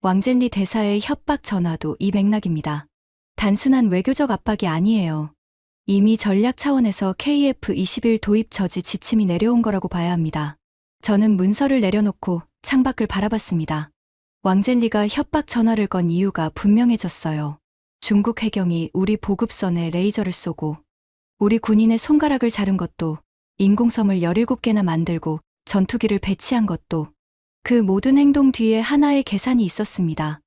왕젠리 대사의 협박 전화도 이 맥락입니다. 단순한 외교적 압박이 아니에요. 이미 전략 차원에서 KF-21 도입 저지 지침이 내려온 거라고 봐야 합니다. 저는 문서를 내려놓고 창밖을 바라봤습니다. 왕젠리가 협박 전화를 건 이유가 분명해졌어요. 중국 해경이 우리 보급선에 레이저를 쏘고 우리 군인의 손가락을 자른 것도 인공섬을 17개나 만들고 전투기를 배치한 것도 그 모든 행동 뒤에 하나의 계산이 있었습니다.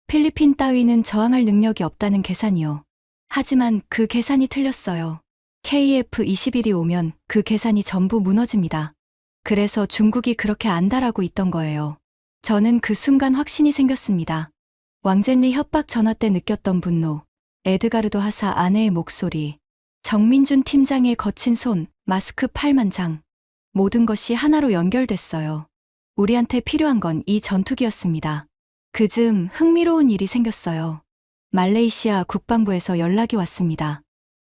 필리핀 따위는 저항할 능력이 없다는 계산이요. 하지만 그 계산이 틀렸어요. KF-21이 오면 그 계산이 전부 무너집니다. 그래서 중국이 그렇게 안달하고 있던 거예요. 저는 그 순간 확신이 생겼습니다. 왕젠리 협박 전화 때 느꼈던 분노, 에드가르도 하사 아내의 목소리, 정민준 팀장의 거친 손, 마스크 8만 장. 모든 것이 하나로 연결됐어요. 우리한테 필요한 건 이 전투기였습니다. 그즈음 흥미로운 일이 생겼어요. 말레이시아 국방부에서 연락이 왔습니다.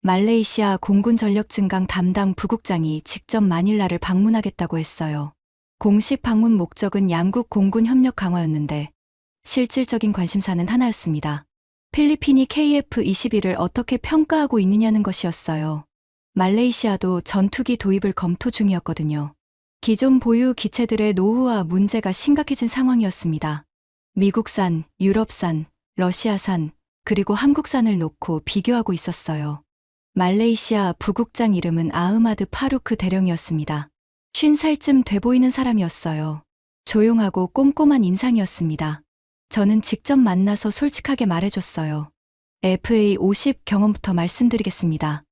말레이시아 공군 전력 증강 담당 부국장이 직접 마닐라를 방문하겠다고 했어요. 공식 방문 목적은 양국 공군 협력 강화였는데 실질적인 관심사는 하나였습니다. 필리핀이 KF-21을 어떻게 평가하고 있느냐는 것이었어요. 말레이시아도 전투기 도입을 검토 중이었거든요. 기존 보유 기체들의 노후화 문제가 심각해진 상황이었습니다. 미국산, 유럽산, 러시아산, 그리고 한국산을 놓고 비교하고 있었어요. 말레이시아 부국장 이름은 아흐마드 파루크 대령이었습니다. 50살쯤 돼 보이는 사람이었어요. 조용하고 꼼꼼한 인상이었습니다. 저는 직접 만나서 솔직하게 말해줬어요. FA50 경험부터 말씀드리겠습니다.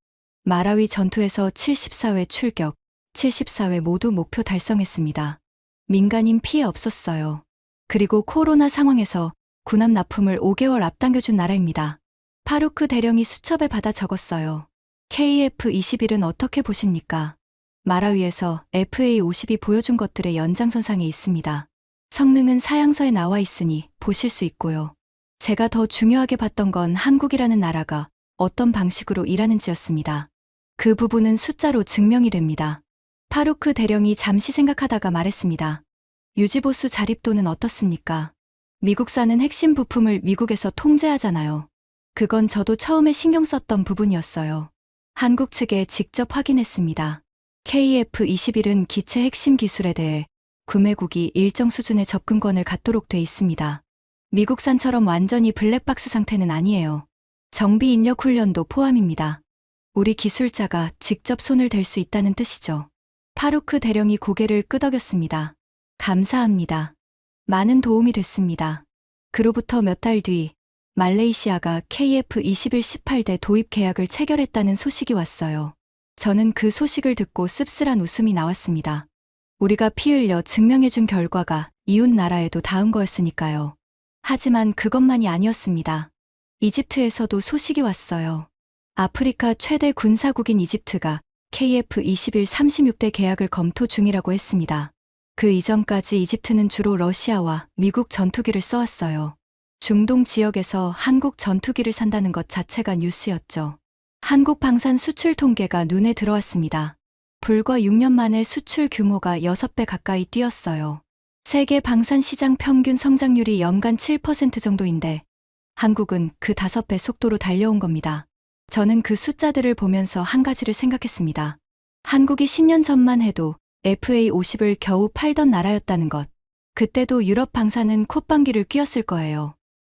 마라위 전투에서 74회 출격, 74회 모두 목표 달성했습니다. 민간인 피해 없었어요. 그리고 코로나 상황에서 군함 납품을 5개월 앞당겨준 나라입니다. 파루크 대령이 수첩에 받아 적었어요. KF-21은 어떻게 보십니까? 마라위에서 FA50이 보여준 것들의 연장선상에 있습니다. 성능은 사양서에 나와 있으니 보실 수 있고요. 제가 더 중요하게 봤던 건 한국이라는 나라가 어떤 방식으로 일하는지였습니다. 그 부분은 숫자로 증명이 됩니다. 파루크 대령이 잠시 생각하다가 말했습니다. 유지보수 자립도는 어떻습니까? 미국산은 핵심 부품을 미국에서 통제하잖아요. 그건 저도 처음에 신경 썼던 부분이었어요. 한국 측에 직접 확인했습니다. KF-21은 기체 핵심 기술에 대해 구매국이 일정 수준의 접근권을 갖도록 돼 있습니다. 미국산처럼 완전히 블랙박스 상태는 아니에요. 정비 인력 훈련도 포함입니다. 우리 기술자가 직접 손을 댈 수 있다는 뜻이죠. 파루크 대령이 고개를 끄덕였습니다. 감사합니다. 많은 도움이 됐습니다. 그로부터 몇 달 뒤, 말레이시아가 KF-21 18대 도입 계약을 체결했다는 소식이 왔어요. 저는 그 소식을 듣고 씁쓸한 웃음이 나왔습니다. 우리가 피 흘려 증명해준 결과가 이웃 나라에도 닿은 거였으니까요. 하지만 그것만이 아니었습니다. 이집트에서도 소식이 왔어요. 아프리카 최대 군사국인 이집트가 KF-21 36대 계약을 검토 중이라고 했습니다. 그 이전까지 이집트는 주로 러시아와 미국 전투기를 써왔어요. 중동 지역에서 한국 전투기를 산다는 것 자체가 뉴스였죠. 한국 방산 수출 통계가 눈에 들어왔습니다. 불과 6년 만에 수출 규모가 6배 가까이 뛰었어요. 세계 방산 시장 평균 성장률이 연간 7% 정도인데 한국은 그 5배 속도로 달려온 겁니다. 저는 그 숫자들을 보면서 한 가지를 생각했습니다. 한국이 10년 전만 해도 FA50을 겨우 팔던 나라였다는 것. 그때도 유럽 방산은 콧방귀를 뀌었을 거예요.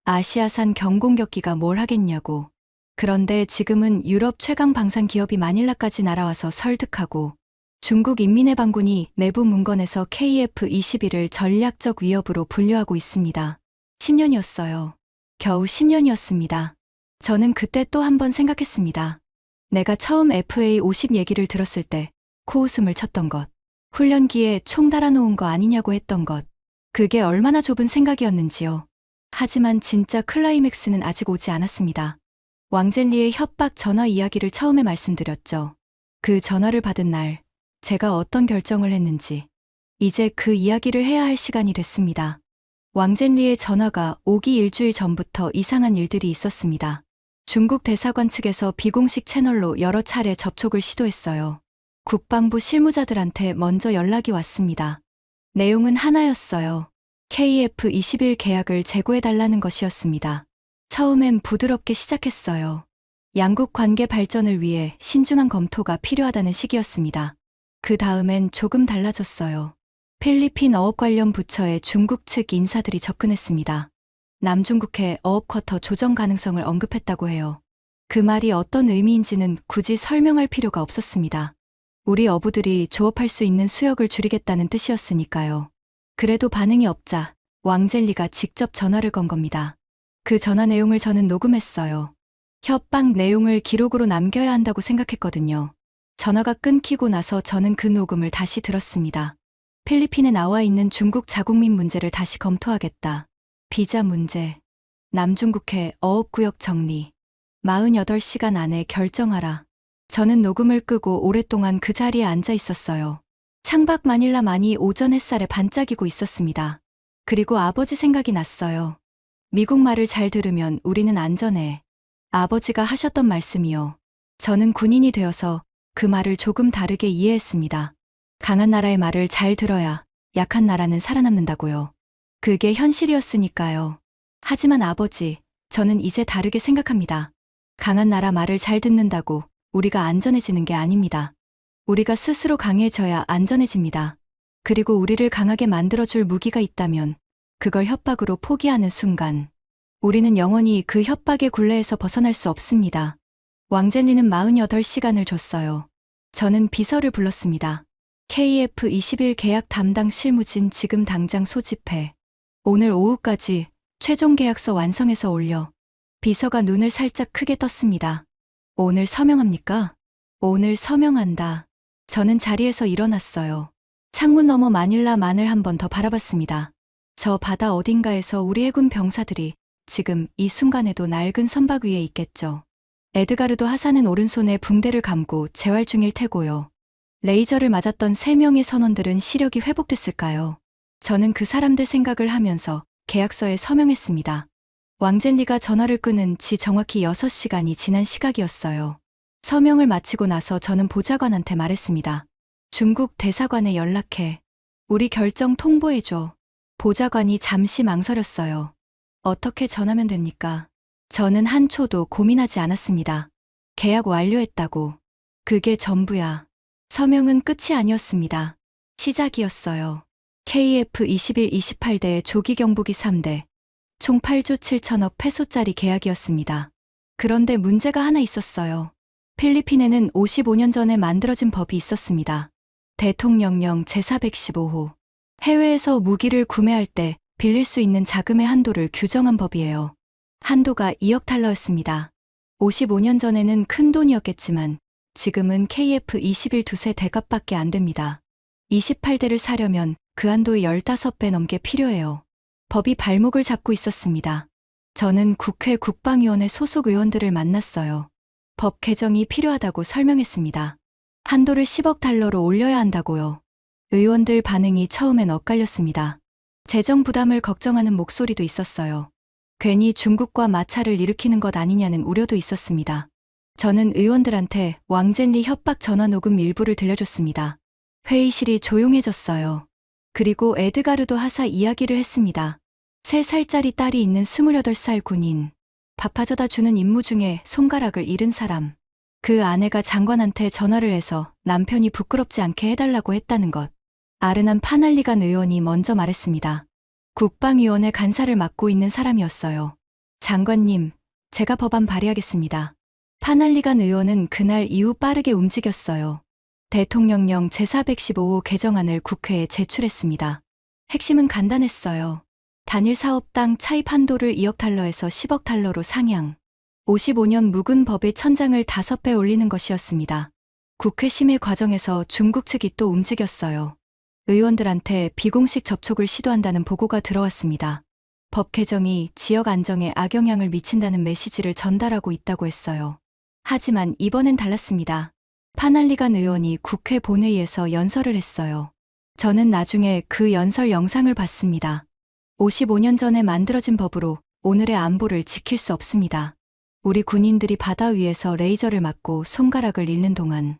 아시아산 경공격기가 뭘 하겠냐고. 그런데 지금은 유럽 최강 방산 기업이 마닐라까지 날아와서 설득하고 중국 인민해방군이 내부 문건에서 KF-21을 전략적 위협으로 분류하고 있습니다. 10년이었어요. 겨우 10년이었습니다. 저는 그때 또 한 번 생각했습니다. 내가 처음 FA50 얘기를 들었을 때 코웃음을 쳤던 것. 훈련기에 총 달아놓은 거 아니냐고 했던 것. 그게 얼마나 좁은 생각이었는지요. 하지만 진짜 클라이맥스는 아직 오지 않았습니다. 왕젠리의 협박 전화 이야기를 처음에 말씀드렸죠. 그 전화를 받은 날, 제가 어떤 결정을 했는지. 이제 그 이야기를 해야 할 시간이 됐습니다. 왕젠리의 전화가 오기 일주일 전부터 이상한 일들이 있었습니다. 중국 대사관 측에서 비공식 채널로 여러 차례 접촉을 시도했어요. 국방부 실무자들한테 먼저 연락이 왔습니다. 내용은 하나였어요. KF-21 계약을 재고해달라는 것이었습니다. 처음엔 부드럽게 시작했어요. 양국 관계 발전을 위해 신중한 검토가 필요하다는 식이었습니다. 그 다음엔 조금 달라졌어요. 필리핀 어업 관련 부처의 중국 측 인사들이 접근했습니다. 남중국해 어업쿼터 조정 가능성을 언급했다고 해요. 그 말이 어떤 의미인지는 굳이 설명할 필요가 없었습니다. 우리 어부들이 조업할 수 있는 수역을 줄이겠다는 뜻이었으니까요. 그래도 반응이 없자 왕젤리가 직접 전화를 건 겁니다. 그 전화 내용을 저는 녹음했어요. 협박 내용을 기록으로 남겨야 한다고 생각했거든요. 전화가 끊기고 나서 저는 그 녹음을 다시 들었습니다. 필리핀에 나와 있는 중국 자국민 문제를 다시 검토하겠다. 비자 문제, 남중국해 어업구역 정리, 48시간 안에 결정하라. 저는 녹음을 끄고 오랫동안 그 자리에 앉아 있었어요. 창밖 마닐라만이 오전 햇살에 반짝이고 있었습니다. 그리고 아버지 생각이 났어요. 미국 말을 잘 들으면 우리는 안전해. 아버지가 하셨던 말씀이요. 저는 군인이 되어서 그 말을 조금 다르게 이해했습니다. 강한 나라의 말을 잘 들어야 약한 나라는 살아남는다고요. 그게 현실이었으니까요. 하지만 아버지, 저는 이제 다르게 생각합니다. 강한 나라 말을 잘 듣는다고 우리가 안전해지는 게 아닙니다. 우리가 스스로 강해져야 안전해집니다. 그리고 우리를 강하게 만들어줄 무기가 있다면 그걸 협박으로 포기하는 순간 우리는 영원히 그 협박의 굴레에서 벗어날 수 없습니다. 왕젤리는 48시간을 줬어요. 저는 비서를 불렀습니다. KF-21 계약 담당 실무진 지금 당장 소집해. 오늘 오후까지 최종 계약서 완성해서 올려. 비서가 눈을 살짝 크게 떴습니다. 오늘 서명합니까? 오늘 서명한다. 저는 자리에서 일어났어요. 창문 너머 마닐라만을 한 번 더 바라봤습니다. 저 바다 어딘가에서 우리 해군 병사들이 지금 이 순간에도 낡은 선박 위에 있겠죠. 에드가르도 하사는 오른손에 붕대를 감고 재활 중일 테고요. 레이저를 맞았던 3명의 선원들은 시력이 회복됐을까요? 저는 그 사람들 생각을 하면서 계약서에 서명했습니다. 왕젠리가 전화를 끊은 지 정확히 6시간이 지난 시각이었어요. 서명을 마치고 나서 저는 보좌관한테 말했습니다. 중국 대사관에 연락해. 우리 결정 통보해줘. 보좌관이 잠시 망설였어요. 어떻게 전하면 됩니까? 저는 한 초도 고민하지 않았습니다. 계약 완료했다고. 그게 전부야. 서명은 끝이 아니었습니다. 시작이었어요. KF21 28대 조기 경보기 3대. 총 8조 7천억 페소짜리 계약이었습니다. 그런데 문제가 하나 있었어요. 필리핀에는 55년 전에 만들어진 법이 있었습니다. 대통령령 제415호. 해외에서 무기를 구매할 때 빌릴 수 있는 자금의 한도를 규정한 법이에요. 한도가 2억 달러였습니다. 55년 전에는 큰 돈이었겠지만 지금은 KF21 두세 대값밖에 안 됩니다. 28대를 사려면 그 한도의 15배 넘게 필요해요. 법이 발목을 잡고 있었습니다. 저는 국회 국방위원회 소속 의원들을 만났어요. 법 개정이 필요하다고 설명했습니다. 한도를 10억 달러로 올려야 한다고요. 의원들 반응이 처음엔 엇갈렸습니다. 재정 부담을 걱정하는 목소리도 있었어요. 괜히 중국과 마찰을 일으키는 것 아니냐는 우려도 있었습니다. 저는 의원들한테 왕젠리 협박 전화 녹음 일부를 들려줬습니다. 회의실이 조용해졌어요. 그리고 에드가르도 하사 이야기를 했습니다. 3살짜리 딸이 있는 28살 군인. 밥 가져다 주는 임무 중에 손가락을 잃은 사람. 그 아내가 장관한테 전화를 해서 남편이 부끄럽지 않게 해달라고 했다는 것. 아르난 파날리간 의원이 먼저 말했습니다. 국방위원회 간사를 맡고 있는 사람이었어요. 장관님, 제가 법안 발의하겠습니다. 파날리간 의원은 그날 이후 빠르게 움직였어요. 대통령령 제415호 개정안을 국회에 제출했습니다. 핵심은 간단했어요. 단일 사업당 차입 한도를 2억 달러에서 10억 달러로 상향. 55년 묵은 법의 천장을 5배 올리는 것이었습니다. 국회 심의 과정에서 중국 측이 또 움직였어요. 의원들한테 비공식 접촉을 시도한다는 보고가 들어왔습니다. 법 개정이 지역 안정에 악영향을 미친다는 메시지를 전달하고 있다고 했어요. 하지만 이번엔 달랐습니다. 파날리간 의원이 국회 본회의에서 연설을 했어요. 저는 나중에 그 연설 영상을 봤습니다. 55년 전에 만들어진 법으로 오늘의 안보를 지킬 수 없습니다. 우리 군인들이 바다 위에서 레이저를 맞고 손가락을 잃는 동안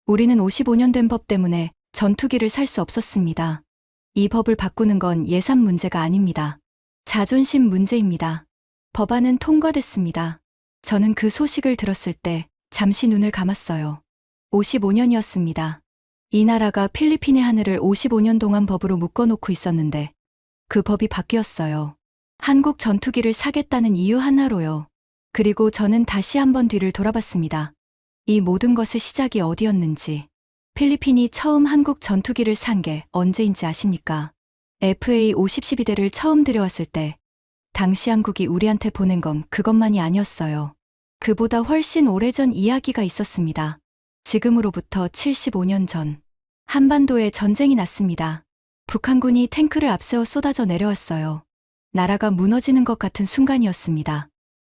우리는 55년 된 법 때문에 전투기를 살 수 없었습니다. 이 법을 바꾸는 건 예산 문제가 아닙니다. 자존심 문제입니다. 법안은 통과됐습니다. 저는 그 소식을 들었을 때 잠시 눈을 감았어요. 55년이었습니다. 이 나라가 필리핀의 하늘을 55년 동안 법으로 묶어놓고 있었는데 그 법이 바뀌었어요. 한국 전투기를 사겠다는 이유 하나로요. 그리고 저는 다시 한번 뒤를 돌아봤습니다. 이 모든 것의 시작이 어디였는지. 필리핀이 처음 한국 전투기를 산 게 언제인지 아십니까? FA-50 12대를 처음 들여왔을 때 당시 한국이 우리한테 보낸 건 그것만이 아니었어요. 그보다 훨씬 오래전 이야기가 있었습니다. 지금으로부터 75년 전 한반도에 전쟁이 났습니다. 북한군이 탱크를 앞세워 쏟아져 내려왔어요. 나라가 무너지는 것 같은 순간이었습니다.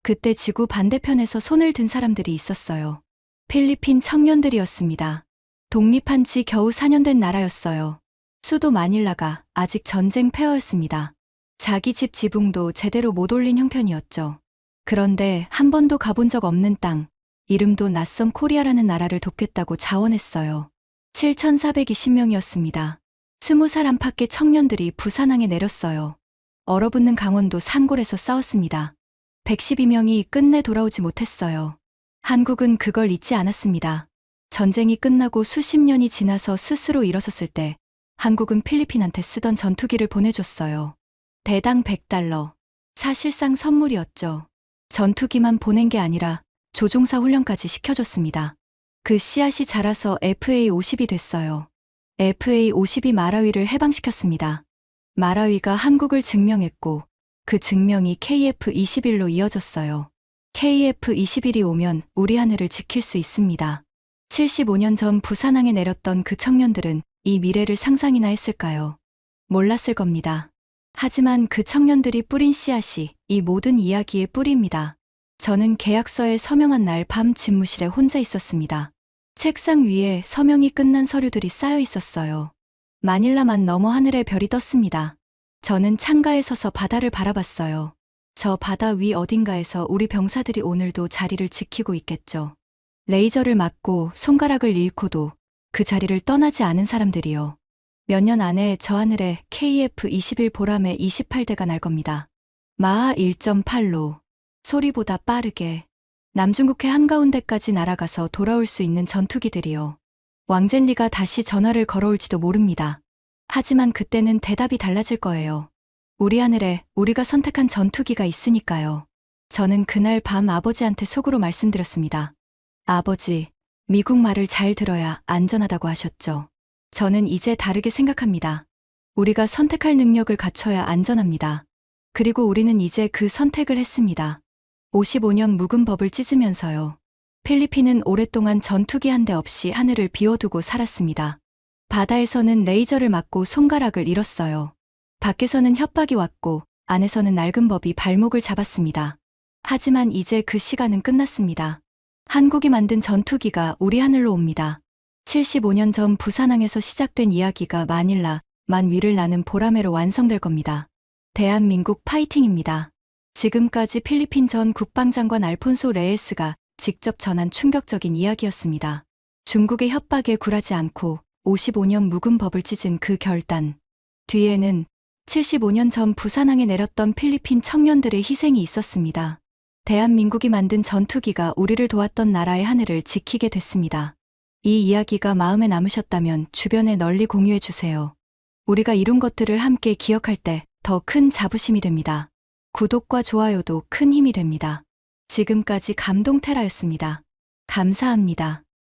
그때 지구 반대편에서 손을 든 사람들이 있었어요. 필리핀 청년들이었습니다. 독립한 지 겨우 4년 된 나라였어요. 수도 마닐라가 아직 전쟁 폐허였습니다. 자기 집 지붕도 제대로 못 올린 형편이었죠. 그런데 한 번도 가본 적 없는 땅, 이름도 낯선 코리아라는 나라를 돕겠다고 자원했어요. 7,420명이었습니다. 20살 안팎의 청년들이 부산항에 내렸어요. 얼어붙는 강원도 산골에서 싸웠습니다. 112명이 끝내 돌아오지 못했어요. 한국은 그걸 잊지 않았습니다. 전쟁이 끝나고 수십 년이 지나서 스스로 일어섰을 때 한국은 필리핀한테 쓰던 전투기를 보내줬어요. 대당 100달러. 사실상 선물이었죠. 전투기만 보낸 게 아니라 조종사 훈련까지 시켜줬습니다. 그 씨앗이 자라서 FA-50이 됐어요. FA-50이 마라위를 해방시켰습니다. 마라위가 한국을 증명했고 그 증명이 KF-21로 이어졌어요. KF-21이 오면 우리 하늘을 지킬 수 있습니다. 75년 전 부산항에 내렸던 그 청년들은 이 미래를 상상이나 했을까요? 몰랐을 겁니다. 하지만 그 청년들이 뿌린 씨앗이 이 모든 이야기의 뿌리입니다. 저는 계약서에 서명한 날 밤 집무실에 혼자 있었습니다. 책상 위에 서명이 끝난 서류들이 쌓여 있었어요. 마닐라만 넘어 하늘에 별이 떴습니다. 저는 창가에 서서 바다를 바라봤어요. 저 바다 위 어딘가에서 우리 병사들이 오늘도 자리를 지키고 있겠죠. 레이저를 맞고 손가락을 잃고도 그 자리를 떠나지 않은 사람들이요. 몇 년 안에 저 하늘에 KF-21 보람의 28대가 날 겁니다. 마하 1.8로 소리보다 빠르게 남중국해 한가운데까지 날아가서 돌아올 수 있는 전투기들이요. 왕젠리가 다시 전화를 걸어올지도 모릅니다. 하지만 그때는 대답이 달라질 거예요. 우리 하늘에 우리가 선택한 전투기가 있으니까요. 저는 그날 밤 아버지한테 속으로 말씀드렸습니다. 아버지, 미국 말을 잘 들어야 안전하다고 하셨죠. 저는 이제 다르게 생각합니다. 우리가 선택할 능력을 갖춰야 안전합니다. 그리고 우리는 이제 그 선택을 했습니다. 55년 묵은 법을 찢으면서요. 필리핀은 오랫동안 전투기 한 대 없이 하늘을 비워두고 살았습니다. 바다에서는 레이저를 맞고 손가락을 잃었어요. 밖에서는 협박이 왔고 안에서는 낡은 법이 발목을 잡았습니다. 하지만 이제 그 시간은 끝났습니다. 한국이 만든 전투기가 우리 하늘로 옵니다. 75년 전 부산항에서 시작된 이야기가 마닐라, 만 위를 나는 보라매로 완성될 겁니다. 대한민국 파이팅입니다. 지금까지 필리핀 전 국방장관 알폰소 레예스가 직접 전한 충격적인 이야기였습니다. 중국의 협박에 굴하지 않고 55년 묵은 법을 찢은 그 결단. 뒤에는 75년 전 부산항에 내렸던 필리핀 청년들의 희생이 있었습니다. 대한민국이 만든 전투기가 우리를 도왔던 나라의 하늘을 지키게 됐습니다. 이 이야기가 마음에 남으셨다면 주변에 널리 공유해 주세요. 우리가 이룬 것들을 함께 기억할 때 더 큰 자부심이 됩니다. 구독과 좋아요도 큰 힘이 됩니다. 지금까지 감동테라였습니다. 감사합니다.